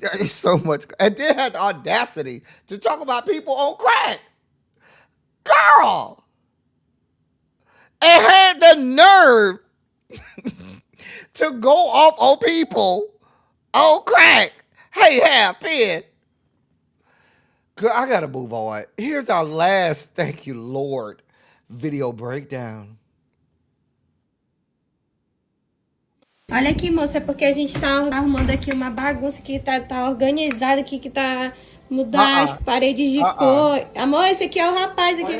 It's so much. And then had the audacity to talk about people on crack. Girl. And had the nerve to go off on people on crack. Hey, have pen. Girl, I gotta move on. Here's our last, thank you, Lord, video breakdown. Olha aqui, moça, é porque a gente tá arrumando aqui uma bagunça que tá organizada aqui, que tá mudar as paredes de cor. Amor, esse aqui é o rapaz aqui.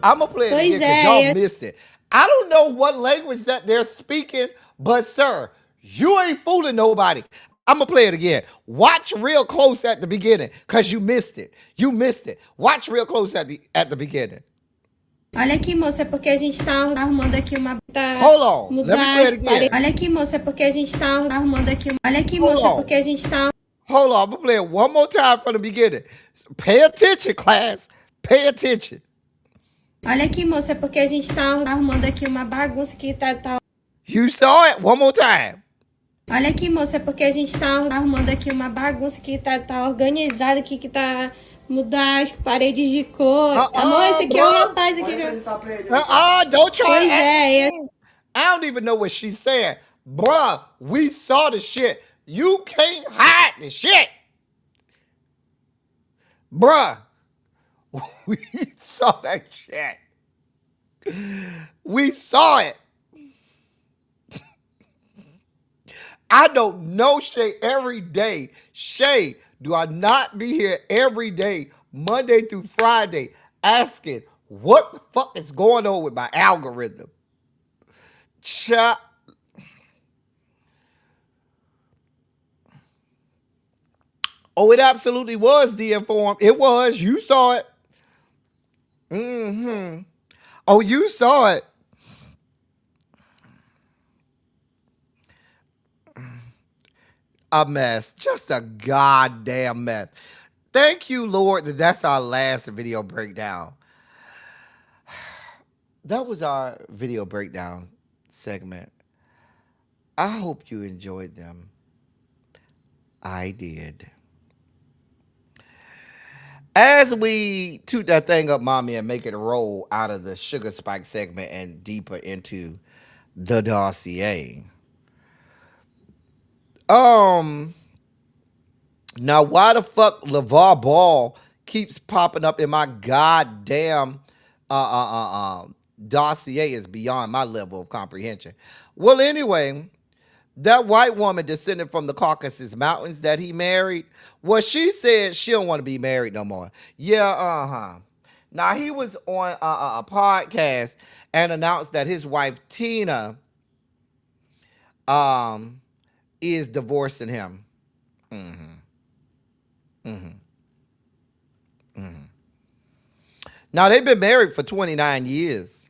I'm gonna play it again because y'all missed it. I don't know what language that they're speaking, but sir, you ain't fooling nobody. I'm gonna play it again. Watch real close at the beginning because you missed it. You missed it. Watch real close at the beginning. Olha aqui, moça, é porque a gente tá arrumando aqui uma... Hold on. Let me play it again. Olha aqui, moça, é porque a gente tá arrumando aqui... Olha aqui, moça, é porque a gente tá... Hold on. I'm gonna play it one more time from the beginning. Pay attention, class. Pay attention. Olha aqui, moça, é porque a gente tá arrumando aqui uma bagunça que tá... You saw it? One more time. Olha aqui, moça, é porque a gente tá arrumando aqui uma bagunça que tá organizada aqui, que tá... Mudar as paredes de cor. Amor, esse aqui é o rapaz aqui. Don't try. Pois é. I don't even know what she's saying. Bruh, we saw the shit. You can't hide the shit. Bruh, we saw that shit. We saw it. I don't know Shay every day. Shay, do I not be here every day, Monday through Friday, asking what the fuck is going on with my algorithm? Oh, it absolutely was the informed. It was. You saw it. Oh, you saw it. A mess. Just a goddamn mess. Thank you, Lord, that's our last video breakdown. That was our video breakdown segment. I hope you enjoyed them. I did. As we toot that thing up, mommy, and make it roll out of the sugar spike segment and deeper into the dossier. Now why the fuck LeVar Ball keeps popping up in my goddamn dossier is beyond my level of comprehension. Well, anyway, that white woman descended from the Caucasus Mountains that he married, well, she said she don't want to be married no more. Yeah, Now, he was on a podcast and announced that his wife, Tina, is divorcing him. Now, they've been married for 29 years.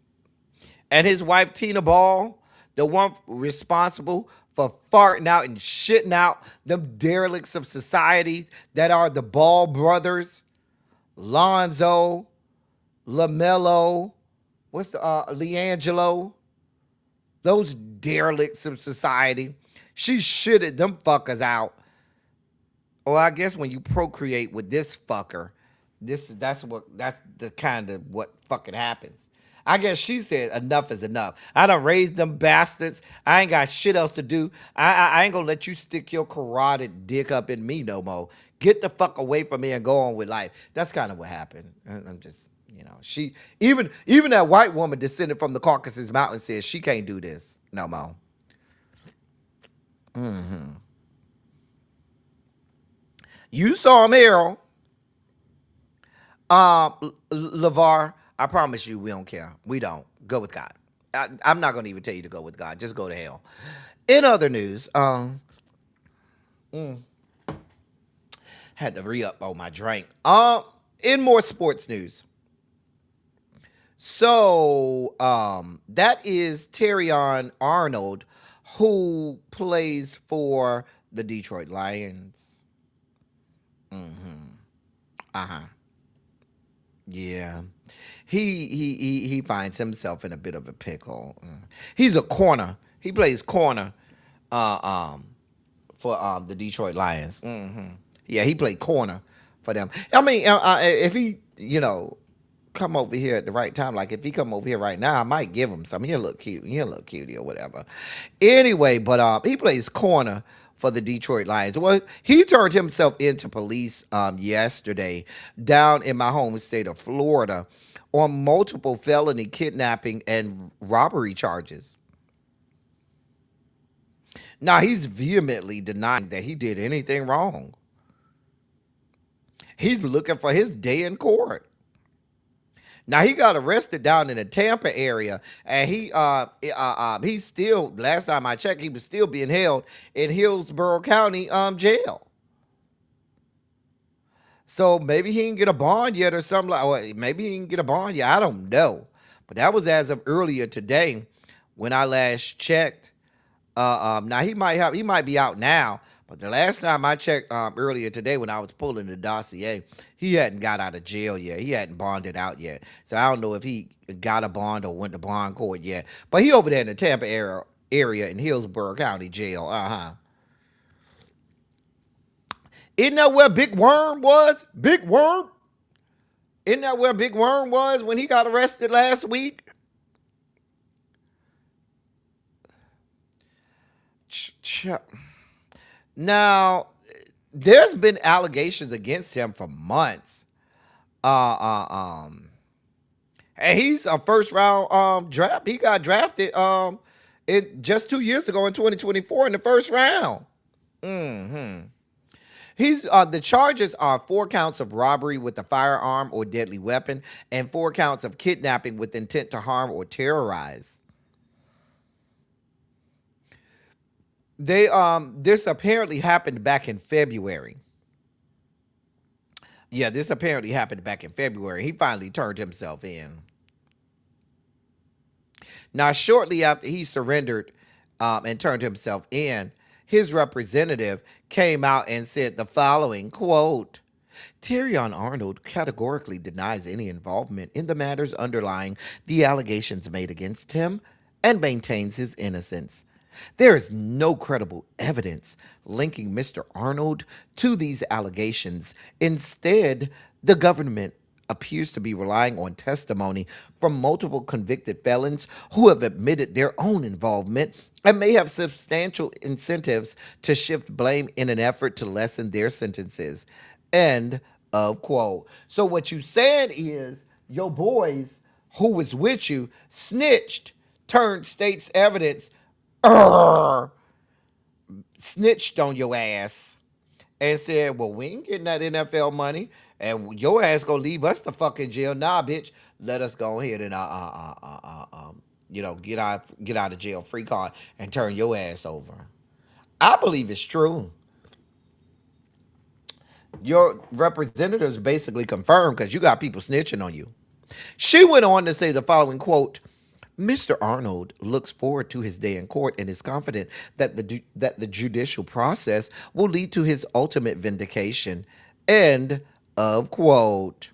And his wife, Tina Ball, the one responsible for farting out and shitting out them derelicts of society that are the Ball brothers, Lonzo, LaMelo, LiAngelo, those derelicts of society. She shitted them fuckers out. Or I guess when you procreate with this fucker, that's the kind of what fucking happens. I guess she said enough is enough. I done raised them bastards. I ain't got shit else to do. I ain't gonna let you stick your carotid dick up in me no more. Get the fuck away from me and go on with life. That's kind of what happened. I'm just, she even that white woman descended from the Caucasus Mountains says she can't do this no more. You saw him, Errol. LeVar, I promise you we don't care. We don't. Go with God. I'm not going to even tell you to go with God. Just go to hell. In other news, had to re-up on my drink. In more sports news. So, that is Terrion Arnold, who plays for the Detroit Lions. Yeah. He finds himself in a bit of a pickle. He's a corner. He plays corner for for the Detroit Lions. Yeah, he played corner for them. I mean, if he, come over here at the right time, like if he come over here right now, I might give him some. He'll look cute. He'll look cutie or whatever. Anyway, but he plays corner for the Detroit Lions. Well, he turned himself into police yesterday down in my home state of Florida on multiple felony kidnapping and robbery charges. Now, he's vehemently denying that he did anything wrong. He's looking for his day in court. Now, he got arrested down in the Tampa area, and he's still, last time I checked, he was still being held in Hillsborough County jail. So maybe he didn't get a bond yet or something like, or maybe he didn't get a bond yet. I don't know. But that was as of earlier today when I last checked. Now he might be out now, but the last time I checked earlier today when I was pulling the dossier, he hadn't got out of jail yet. He hadn't bonded out yet. So I don't know if he got a bond or went to bond court yet. But he over there in the Tampa area in Hillsborough County Jail. Isn't that where Big Worm was? Big Worm? Isn't that where Big Worm was when he got arrested last week? Now, there's been allegations against him for months. And he's a first round draft. He got drafted just 2 years ago in 2024 in the first round. He's the charges are 4 counts of robbery with a firearm or deadly weapon and 4 counts of kidnapping with intent to harm or terrorize. This apparently happened back in February. Yeah, this apparently happened back in February. He finally turned himself in. Now, shortly after he surrendered and turned himself in, his representative came out and said the following, quote, Terrion Arnold categorically denies any involvement in the matters underlying the allegations made against him and maintains his innocence. There is no credible evidence linking Mr. Arnold to these allegations. Instead, the government appears to be relying on testimony from multiple convicted felons who have admitted their own involvement and may have substantial incentives to shift blame in an effort to lessen their sentences. End of quote. So what you said is your boys who was with you snitched, turned state's evidence, snitched on your ass and said, well, we ain't getting that NFL money and your ass gonna leave us the fucking jail. Nah, bitch, let us go ahead and get out of jail free card and turn your ass over. I believe it's true. Your representatives basically confirmed because you got people snitching on you. She went on to say the following, quote, Mr. Arnold looks forward to his day in court and is confident that the judicial process will lead to his ultimate vindication. End of quote.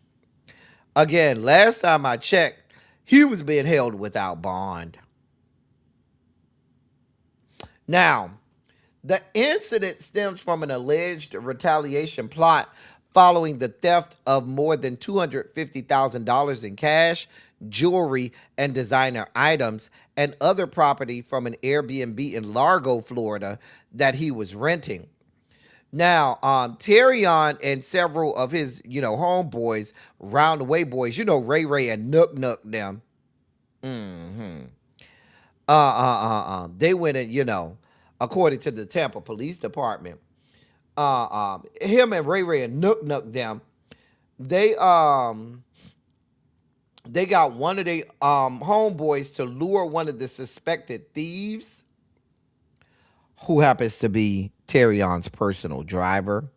Again, last time I checked, he was being held without bond. Now, the incident stems from an alleged retaliation plot following the theft of more than $250,000 in cash, jewelry, and designer items and other property from an Airbnb in Largo, Florida that he was renting. Now, Terrion and several of his, homeboys, roundaway boys, Ray Ray and Nook Nook them. They went and, according to the Tampa Police Department, him and Ray Ray and Nook Nook them, they got one of their homeboys to lure one of the suspected thieves, who happens to be Terrion's personal driver,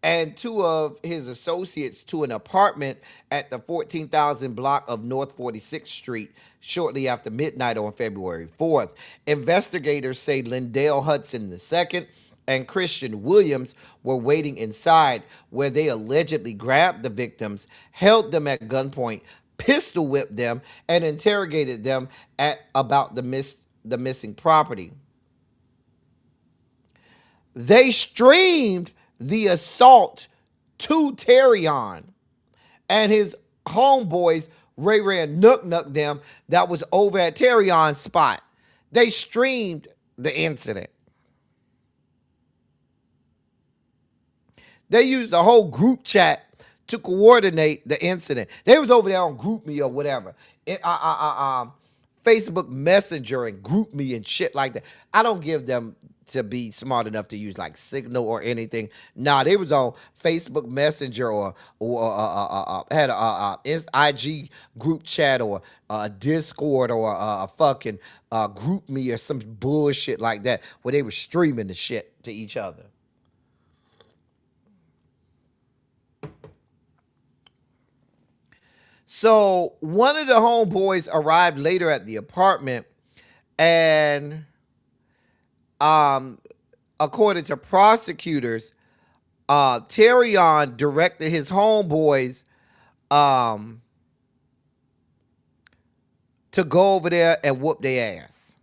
and 2 of his associates to an apartment at the 14,000 block of North 46th Street shortly after midnight on February 4th. Investigators say Lindell Hudson II and Christian Williams were waiting inside, where they allegedly grabbed the victims, held them at gunpoint, pistol whipped them, and interrogated them about the missing property. They streamed the assault to Terrion and his homeboys, Ray Ray and Nook Nook them, that was over at Terrion's spot. They streamed the incident. They used the whole group chat to coordinate the incident. They was over there on GroupMe or whatever. Facebook Messenger and GroupMe and shit like that. I don't give them to be smart enough to use like Signal or anything. Nah, they was on Facebook Messenger or had a IG group chat or Discord or a fucking GroupMe or some bullshit like that where they were streaming the shit to each other. So one of the homeboys arrived later at the apartment, and according to prosecutors, Terrion directed his homeboys to go over there and whoop their ass.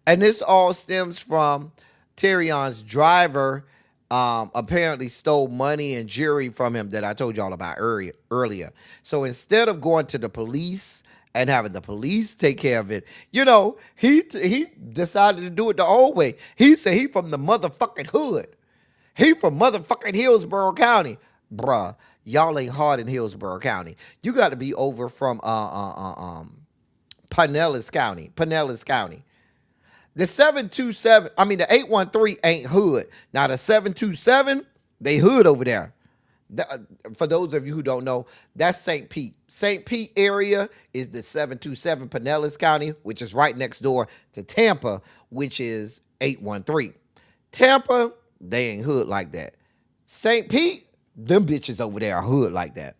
And this all stems from Terrion's driver apparently stole money and jewelry from him that I told y'all about earlier. So instead of going to the police and having the police take care of it, you know, he decided to do it the old way. He said he from the motherfucking hood. He from motherfucking Hillsborough County. Bruh, y'all ain't hard in Hillsborough County. You got to be over from Pinellas County. The 727, I mean the 813 ain't hood. Now the 727, they hood over there. For those of you who don't know, that's St. Pete. St. Pete area is the 727 Pinellas County, which is right next door to Tampa, which is 813. Tampa, they ain't hood like that. St. Pete, them bitches over there are hood like that.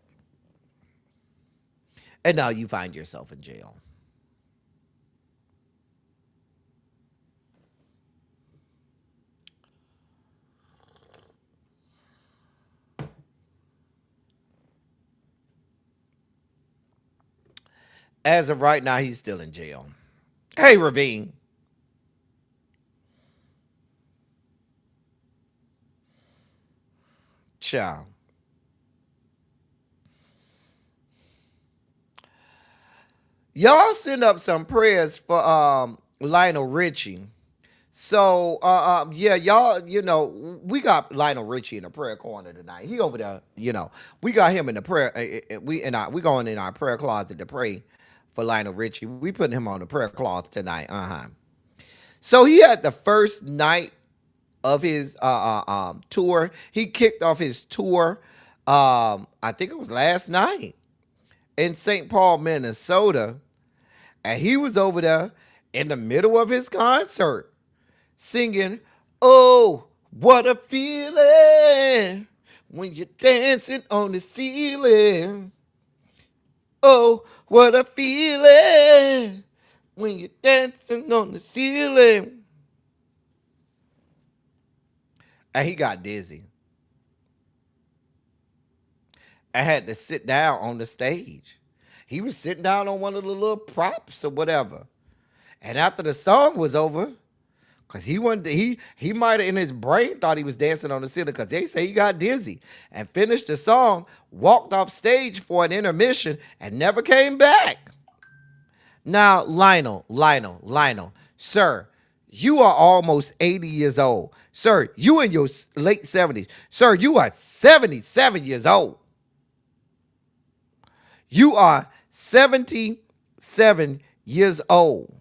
And now you find yourself in jail. As of right now, he's still in jail. Hey, Ravine. Ciao. Y'all send up some prayers for Lionel Richie. So yeah, y'all, you know, we got Lionel Richie in the prayer corner tonight. He over there, you know, we got him in the prayer. We going in our prayer closet to pray for Lionel Richie. We putting him on the prayer cloth tonight. So he had the first night of his tour. He kicked off his tour. I think it was last night in St. Paul, Minnesota, and he was over there in the middle of his concert singing, "Oh, what a feeling when you're dancing on the ceiling. Oh, what a feeling when you're dancing on the ceiling." And he got dizzy. I had to sit down on the stage. He was sitting down on one of the little props or whatever. And after the song was over, because he might have in his brain thought he was dancing on the ceiling, because they say he got dizzy and finished the song, walked off stage for an intermission, and never came back. Now, Lionel, sir, you are almost 80 years old. Sir, you in your late 70s. Sir, you are 77 years old. You are 77 years old.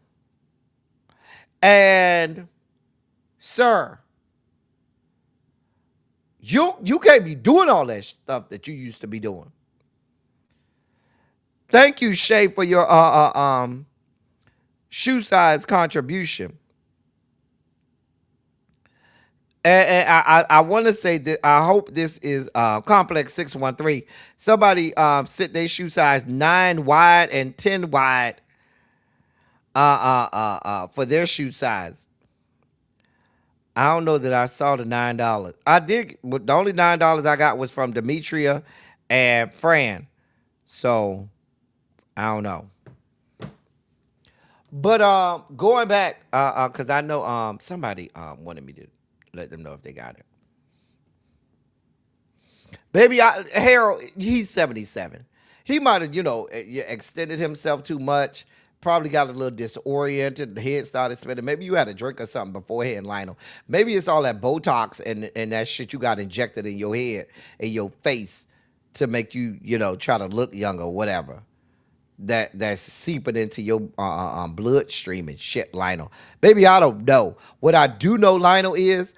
And sir, you can't be doing all that stuff that you used to be doing. Thank you, Shay, for your shoe size contribution. And I want to say that I hope this is Complex 613. Somebody set their shoe size 9 wide and 10 wide for their shoe size. I don't know that I saw the $9. I did. The only $9 I got was from Demetria and Fran. So I don't know. But going back, cause I know somebody wanted me to let them know if they got it. Baby, Harold, he's 77. He might have, extended himself too much. Probably got a little disoriented. The head started spinning. Maybe you had a drink or something beforehand, Lionel. Maybe it's all that Botox and that shit you got injected in your head, in your face, to make you, try to look younger or whatever. That's seeping into your bloodstream and shit, Lionel. Baby, I don't know. What I do know, Lionel, is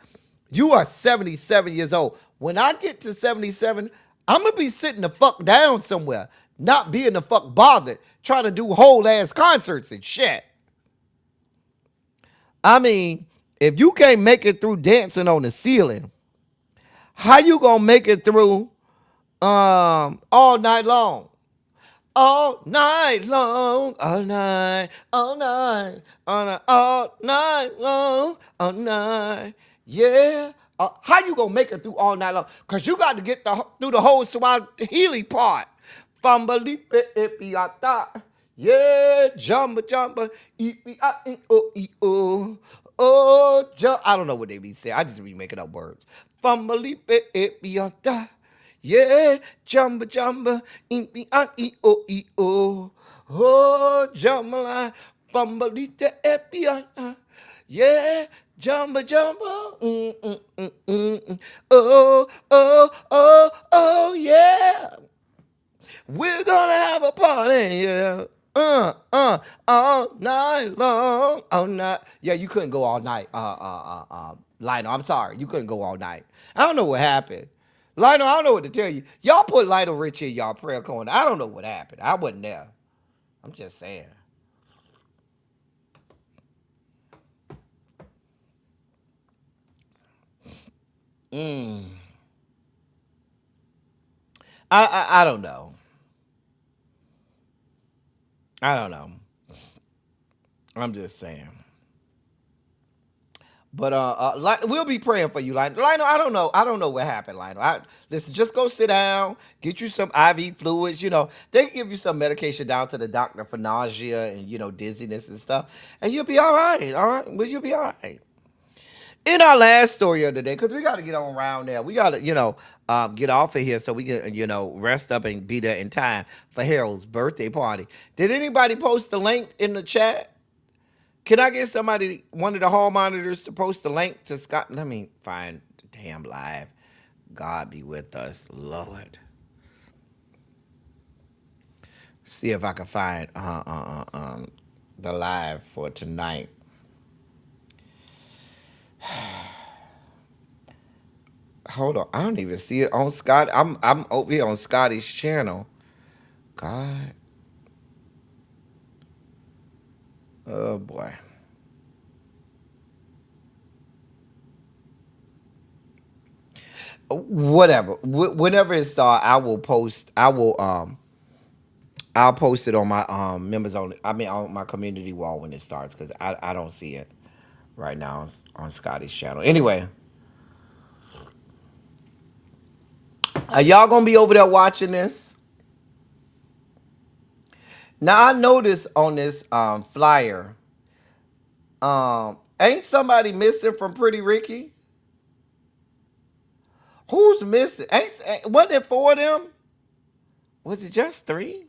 you are 77 years old. When I get to 77, I'm going to be sitting the fuck down somewhere, not being the fuck bothered, trying to do whole ass concerts and shit. I mean, if you can't make it through dancing on the ceiling, how you going to make it through all night long? All night long, all night, all night, all night, all night long, all night. Yeah. How you gonna make it through all night long? Cause you got to get through the whole Swahili part. Fambalipe epiata. Yeah, jumba jumba. Oh, jump. I don't know what they be saying. I just be making up words. Fambalipe epiata. Yeah, jumba jumba, impi an o e o. Oh, jamala, fambalita epiana. Yeah, jumba jumba. Oh, oh, oh, oh, yeah. We're gonna have a party, yeah. All night long, all night. Yeah, you couldn't go all night. Lionel, I'm sorry, you couldn't go all night. I don't know what happened. Lionel, I don't know what to tell you. Y'all put Lionel Richie in y'all prayer corner. I don't know what happened. I wasn't there. I'm just saying. I don't know. I don't know. I'm just saying. But we'll be praying for you, Lionel. Lionel, I don't know. I don't know what happened, Lionel. Listen, just go sit down, get you some IV fluids. They can give you some medication down to the doctor for nausea and dizziness and stuff, and you'll be all right. All right, well, you'll be all right. In our last story of the day, because we got to get on around there. We got to, get off of here so we can, rest up and be there in time for Harold's birthday party. Did anybody post the link in the chat? Can I get somebody, one of the hall monitors, to post the link to Scott? Let me find the damn live. God be with us, Lord. See if I can find the live for tonight. Hold on, I don't even see it on Scott. I'm over here on Scotty's channel. God. Oh boy. Whatever. Whenever it starts, I will post. I'll post it on my members only. I mean, on my community wall when it starts, because I don't see it right now on Scotty's channel. Anyway, are y'all gonna be over there watching this? Now I noticed on this flyer, ain't somebody missing from Pretty Ricky? Who's missing? Wasn't it 4 of them? Was it just 3?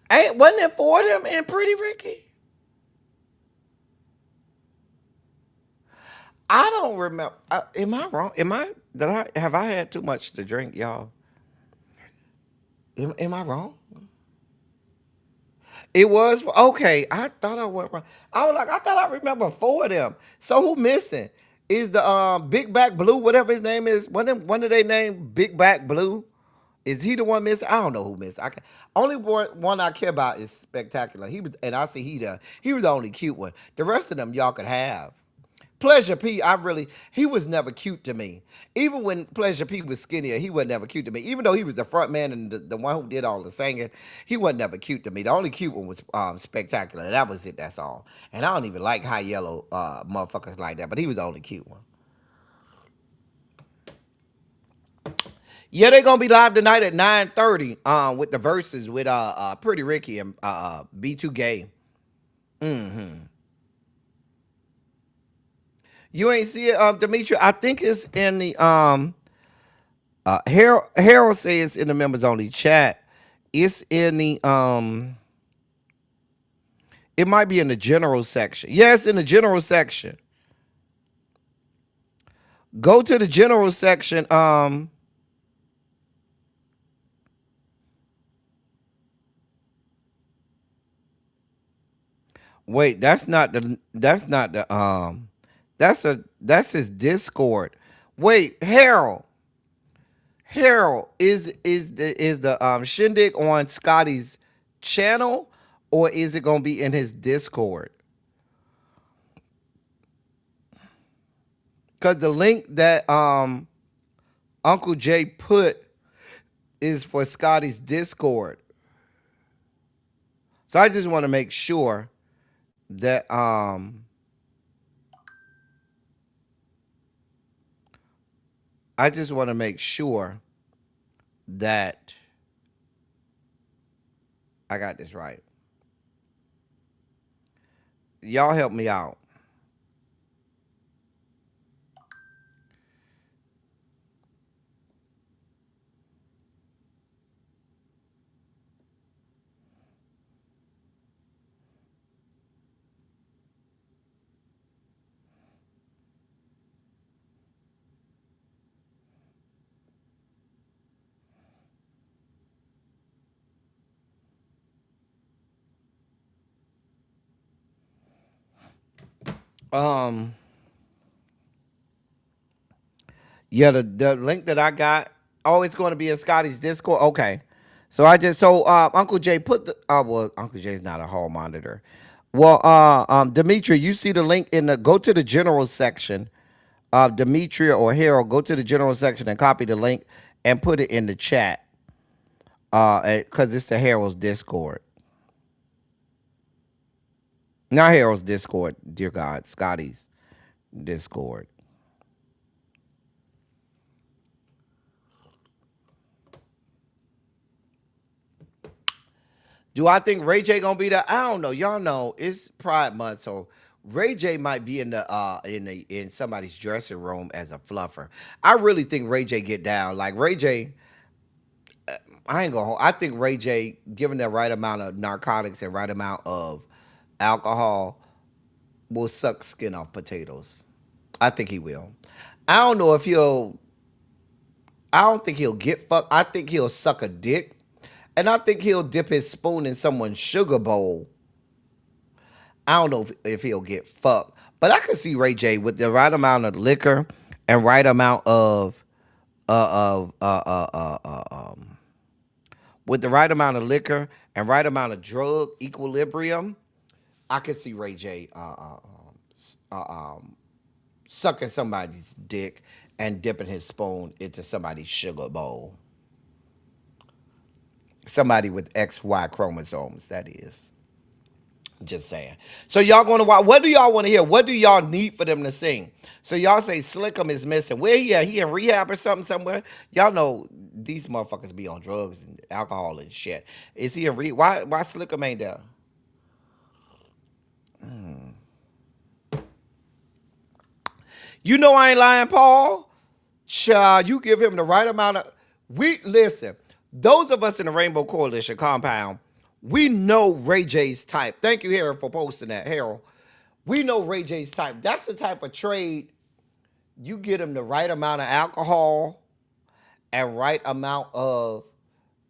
Wasn't it 4 of them in Pretty Ricky? I don't remember. Am I wrong? Have I had too much to drink, y'all? Am I wrong? It was okay. I thought I went wrong. I thought I remember 4 of them. So who missing? Is the Big Back Blue, whatever his name is? One of they named Big Back Blue. Is he the one missing? I don't know who missed. Only one I care about is Spectacular. He was, and I see he was the only cute one. The rest of them y'all could have. Pleasure P, he was never cute to me. Even when Pleasure P was skinnier, he was never cute to me. Even though he was the front man and the one who did all the singing, he was never cute to me. The only cute one was Spectacular. That was it, that's all. And I don't even like high yellow motherfuckers like that, but he was the only cute one. Yeah, they're gonna be live tonight at 9:30. With the verses with Pretty Ricky and B2K. Mm-hmm. You ain't see it, Demetri. I think it's in the Harold says in the members only chat. It's in the it might be in the general section. Yes, in the general section. Go to the general section. Wait, that's not the that's his Discord. Wait, Harold. Harold, is the shindig on Scotty's channel, or is it gonna be in his Discord? Cause the link that Uncle Jay put is for Scotty's Discord. So I just want to make sure that I just want to make sure that I got this right. Y'all help me out. Yeah, the link that I got, oh, it's going to be in Scotty's Discord. Okay. So Uncle Jay put the well, Uncle Jay's not a hall monitor. Well, Demetria, you see the link in the go to the general section. Demetria or Harold, go to the general section and copy the link and put it in the chat. Because it's the Harold's Discord. Not Harold's Discord, dear God, Scotty's Discord. Do I think Ray J gonna be there? I don't know. Y'all know it's Pride Month, so Ray J might be in somebody's dressing room as a fluffer. I really think Ray J get down. Like Ray J, I ain't gonna. I think Ray J, given the right amount of narcotics and right amount of alcohol, will suck skin off potatoes. I think he will. I don't know if he'll. I don't think he'll get fucked. I think he'll suck a dick. And I think he'll dip his spoon in someone's sugar bowl. I don't know if he'll get fucked. But I could see Ray J with the right amount of liquor and right amount of with the right amount of liquor and right amount of drug equilibrium. I could see Ray J sucking somebody's dick and dipping his spoon into somebody's sugar bowl. Somebody with XY chromosomes, that is. Just saying. So y'all going to watch. What do y'all want to hear? What do y'all need for them to sing? So y'all say Slickum is missing. Where he at? He in rehab or something somewhere? Y'all know these motherfuckers be on drugs and alcohol and shit. Is he in rehab? Why Slickum ain't there? You know I ain't lying, Paul. Child, you give him the right amount of... Listen, those of us in the Rainbow Coalition compound, we know Ray J's type. Thank you, Harold, for posting that, Harold. We know Ray J's type. That's the type of trade you get him the right amount of alcohol and right amount of,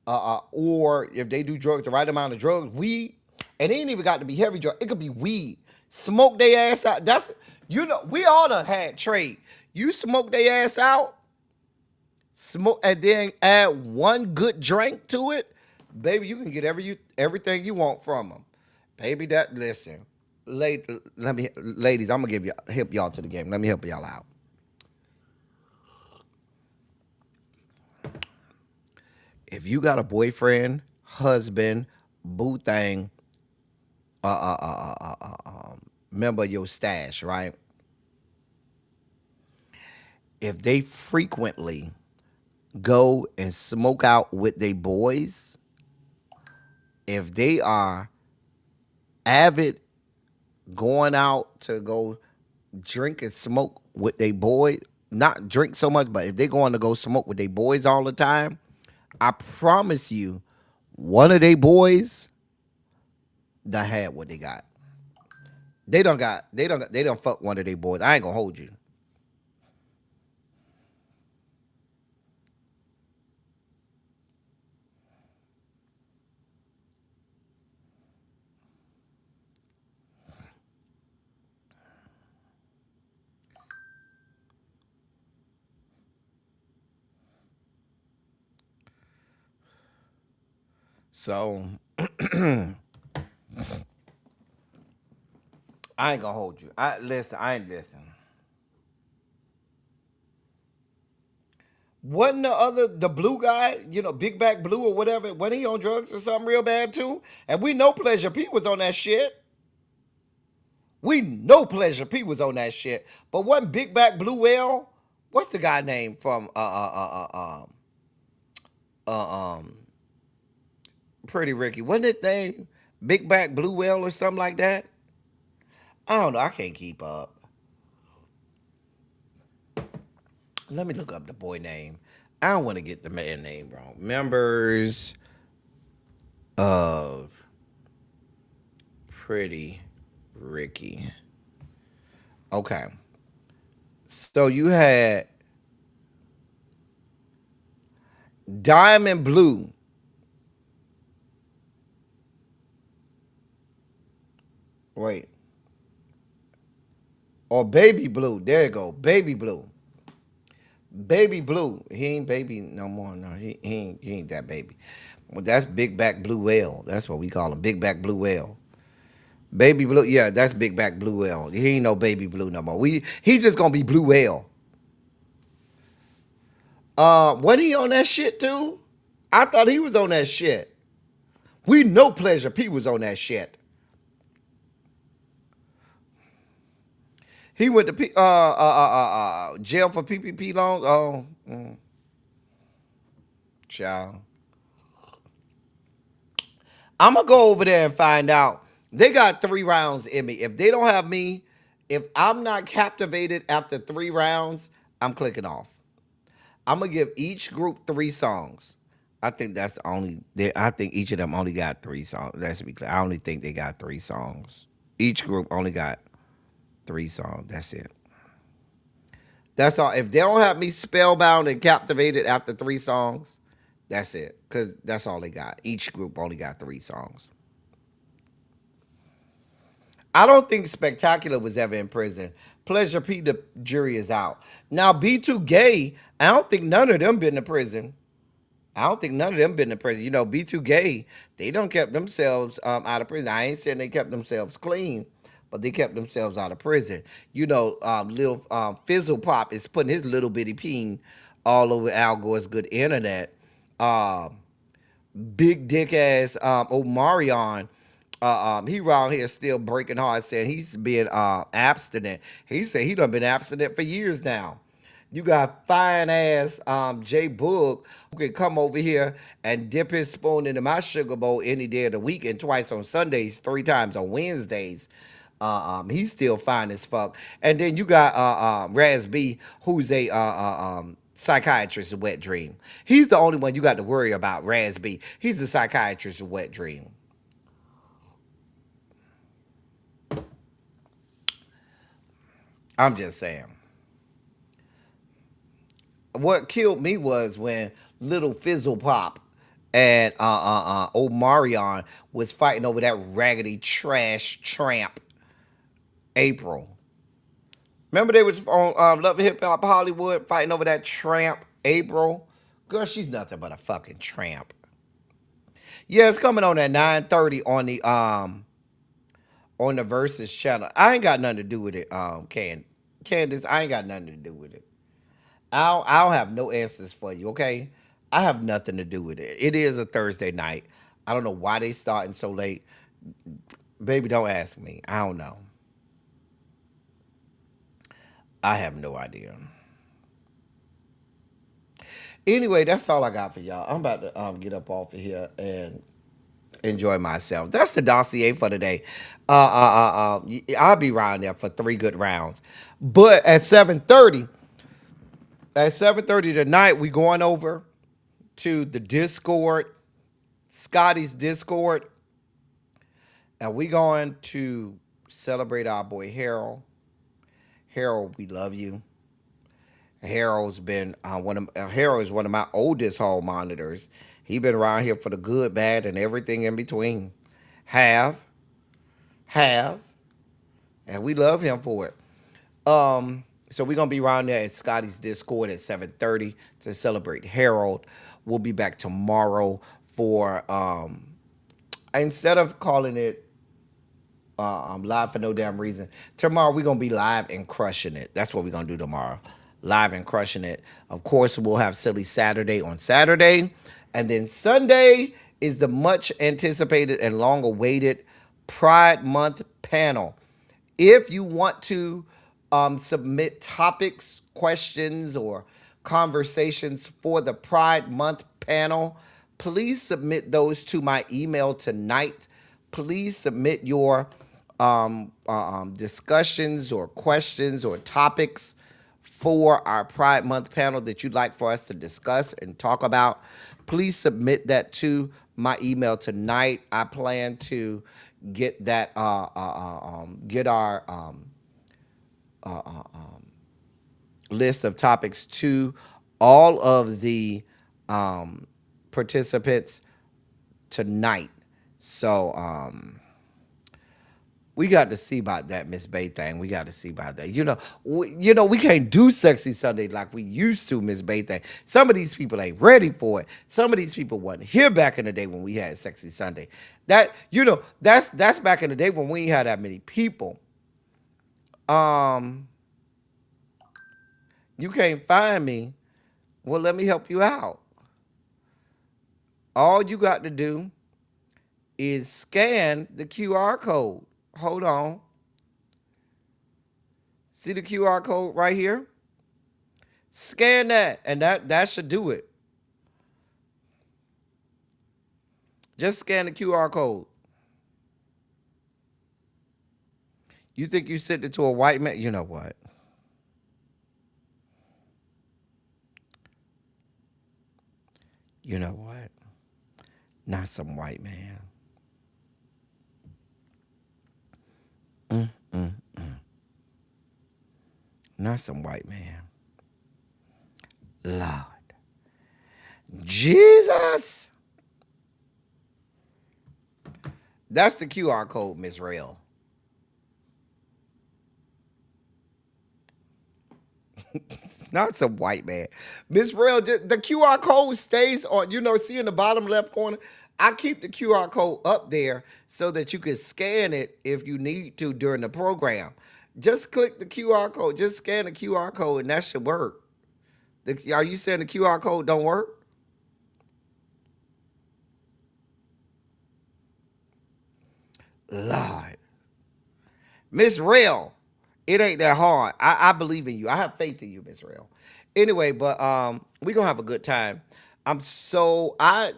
or if they do drugs, the right amount of drugs, weed. And it ain't even got to be heavy drug. It could be weed. Smoke their ass out. That's, you know, we all done had trade. You smoke their ass out, smoke, and then add one good drink to it, baby, you can get everything you want from them. Baby, listen, ladies, I'm gonna help y'all to the game. Let me help y'all out. If you got a boyfriend, husband, boo thing, member of your stash, right? If they frequently go and smoke out with their boys, if they are avid going out to go drink and smoke with their boys, not drink so much, but if they're going to go smoke with their boys all the time, I promise you, one of their boys done had what they got. They don't fuck one of their boys. I ain't gonna hold you. So I ain't gonna hold you. I ain't listen. Wasn't the blue guy, Big Back Blue or whatever, wasn't he on drugs or something real bad too? And we know Pleasure P was on that shit. We know Pleasure P was on that shit. But wasn't Big Back Blue Whale? What's the guy name from Pretty Ricky? Wasn't it name Big Back Blue Whale or something like that? I don't know. I can't keep up. Let me look up the boy name. I don't want to get the man name wrong. Members of Pretty Ricky. Okay. So you had Diamond Blue. Wait. Or Baby Blue. There you go. Baby Blue. Baby Blue. He ain't baby no more. No, he ain't that baby. Well, that's Big Back Blue Whale. That's what we call him. Big Back Blue Whale. Baby Blue. Yeah, that's Big Back Blue Whale. He ain't no Baby Blue no more. He just gonna be Blue Whale. Wasn't he on that shit too? I thought he was on that shit. We know Pleasure P was on that shit. He went to jail for PPP loans. Oh, child. I'm gonna go over there and find out. They got 3 rounds in me. If they don't have me, if I'm not captivated after 3 rounds, I'm clicking off. I'm gonna give each group 3 songs. I think that's only. I think each of them only got 3 songs. Let's be clear. I only think they got 3 songs. Each group only got 3 songs. That's it. That's all. If they don't have me spellbound and captivated after 3 songs, that's it. Because that's all they got. Each group only got 3 songs. I don't think Spectacular was ever in prison. Pleasure P, the jury is out. Now, B2K, I don't think none of them been to prison. B2K, they don't kept themselves out of prison. I ain't saying they kept themselves clean, but they kept themselves out of prison. Lil Fizzle Pop is putting his little bitty peen all over Al Gore's good internet. Big dick ass Omarion, he around here still breaking hearts saying he's being abstinent. He said he done been abstinent for years now. You got fine ass Jay Boog who can come over here and dip his spoon into my sugar bowl any day of the week and twice on Sundays, 3 times on Wednesdays. He's still fine as fuck. And then you got Raz B, who's a psychiatrist in Wet Dream. He's the only one you got to worry about, Raz B. He's a psychiatrist in Wet Dream. I'm just saying. What killed me was when Little Fizzle Pop and Omarion was fighting over that raggedy trash tramp April. Remember they was on Love and Hip Hop Hollywood fighting over that tramp April? Girl, she's nothing but a fucking tramp. Yeah, it's coming on at 9:30 on the Versus channel. I ain't got nothing to do with it, Candace. I ain't got nothing to do with it. I'll have no answers for you, okay? I have nothing to do with it. It is a Thursday night. I don't know why they starting so late. Baby, don't ask me. I don't know. I have no idea. Anyway, that's all I got for y'all. I'm about to get up off of here and enjoy myself. That's the dossier for today. I'll be around there for 3 good rounds. But at 7:30 tonight, we going over to the Discord, Scotty's Discord, and we going to celebrate our boy Harold. Harold, we love you. Harold's been Harold is one of my oldest hall monitors. He been around here for the good, bad, and everything in between. Have, and we love him for it. So we're gonna be around there at Scotty's Discord at 7:30 to celebrate Harold. We'll be back tomorrow for instead of calling it live for no damn reason. Tomorrow we're gonna be live and crushing it. That's what we're gonna do tomorrow. Live and crushing it. Of course, we'll have Silly Saturday on Saturday. And then Sunday is the much anticipated and long awaited Pride Month panel. If you want to submit topics, questions, or conversations for the Pride Month panel, please submit those to my email tonight. Please submit your discussions or questions or topics for our Pride Month panel that you'd like for us to discuss and talk about. Please submit that to my email tonight. I plan to get that get our list of topics to all of the participants tonight. So we got to see about that Miss Bay thing. We got to see about that. We can't do Sexy Sunday like we used to, Miss Bay thing. Some of these people ain't ready for it. Some of these people wasn't here back in the day when we had Sexy Sunday. That's back in the day when we ain't had that many people. You can't find me. Well, let me help you out. All you got to do is scan the QR code. Hold on. See the QR code right here? Scan that, and that should do it. Just scan the QR code. You think you sent it to a white man? You know what? You know what? Not some white man. Not some white man. Lord. Jesus. That's the QR code, Miss Rail. Not some white man. Miss Rail, the QR code stays on, see in the bottom left corner? I keep the QR code up there so that you can scan it if you need to during the program. Just click the QR code. Just scan the QR code and that should work. Are you saying the QR code don't work? Lord. Miss Rail, it ain't that hard. I believe in you. I have faith in you, Miss Rail. Anyway, but we're gonna have a good time.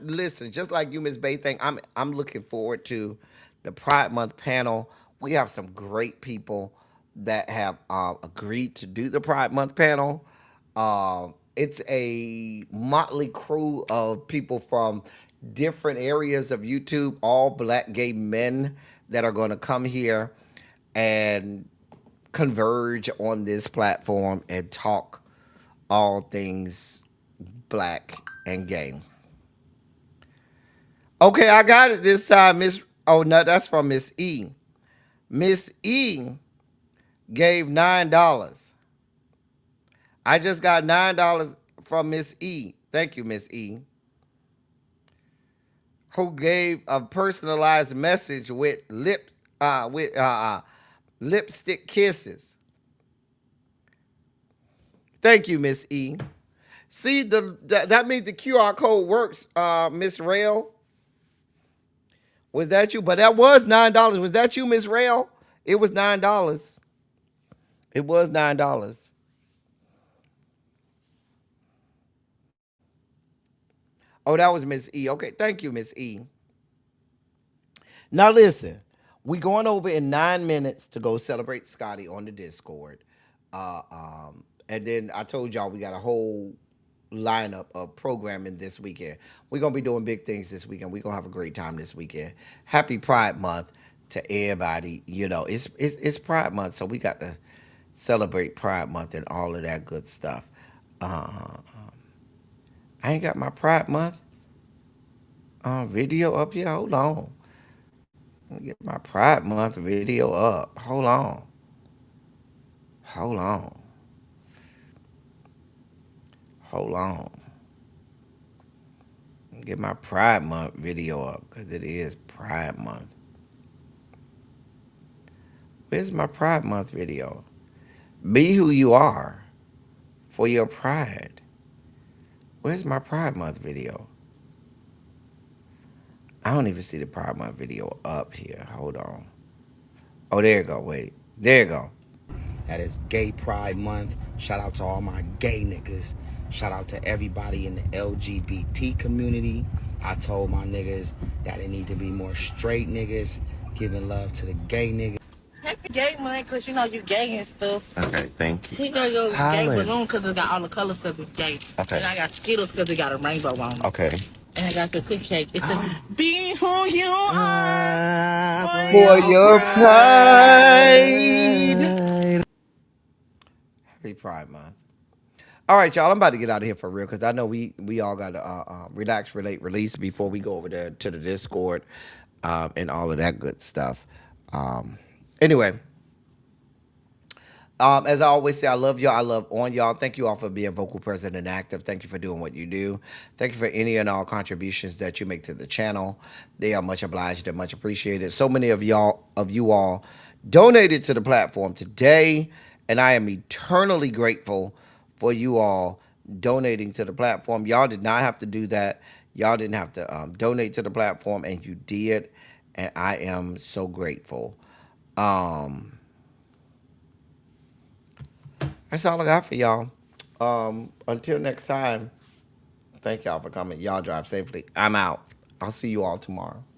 Listen, just like you, Miss Bay thing, I'm looking forward to the Pride Month panel. We have some great people that have agreed to do the Pride Month panel. It's a motley crew of people from different areas of YouTube, all black gay men that are going to come here and converge on this platform and talk all things black and gay. Okay, I got it this time, Miss. Oh no, that's from Miss E. Miss E gave $9. I just got $9 from Miss E. Thank you, Miss E. Who gave a personalized message with lipstick kisses. Thank you, Miss E. See, that means the QR code works, Miss Rail. Was that you? But that was $9. Was that you, Miss Rail? It was $9. It was $9. Oh, that was Miss E. Okay, thank you, Miss E. Now listen, we going over in 9 minutes to go celebrate Scotty on the Discord. And then I told y'all we got a whole lineup of programming this weekend. We're gonna be doing big things this weekend. We're gonna have a great time this weekend. Happy Pride Month to everybody. You know, it's Pride Month, so we got to celebrate Pride Month and all of that good stuff. Uh, I ain't got my Pride Month video up here. Hold on. Let me get my Pride Month video up. Hold on. Hold on. Hold on. Get my Pride Month video up because it is Pride Month. Where's my Pride Month video? Be who you are for your pride. Where's my Pride Month video? I don't even see the Pride Month video up here. Hold on. Oh, there you go. Wait. There you go. That is Gay Pride Month. Shout out to all my gay niggas. Shout out to everybody in the LGBT community. I told my niggas that it need to be more straight niggas giving love to the gay niggas. Happy gay month, cause you know you gay and stuff. Okay, thank you. He got your gay Talent. balloon cause it got all the colors cause it's gay. Okay. And I got Skittles cause it got a rainbow on it. Okay. And I got the cookie cake. It says, be who you are For your pride. Happy Pride Month. All right, y'all. I'm about to get out of here for real because I know we all got to relax, relate, release before we go over there to the Discord and all of that good stuff. Anyway, as I always say, I love y'all. I love on y'all. Thank you all for being vocal, present, and active. Thank you for doing what you do. Thank you for any and all contributions that you make to the channel. They are much obliged and much appreciated. So many of you all donated to the platform today, and I am eternally grateful for you all donating to the platform. Y'all did not have to do that. Y'all didn't have to donate to the platform, and you did, and I am so grateful. That's all I got for y'all. Until next time, thank y'all for coming. Y'all drive safely. I'm out. I'll see you all tomorrow.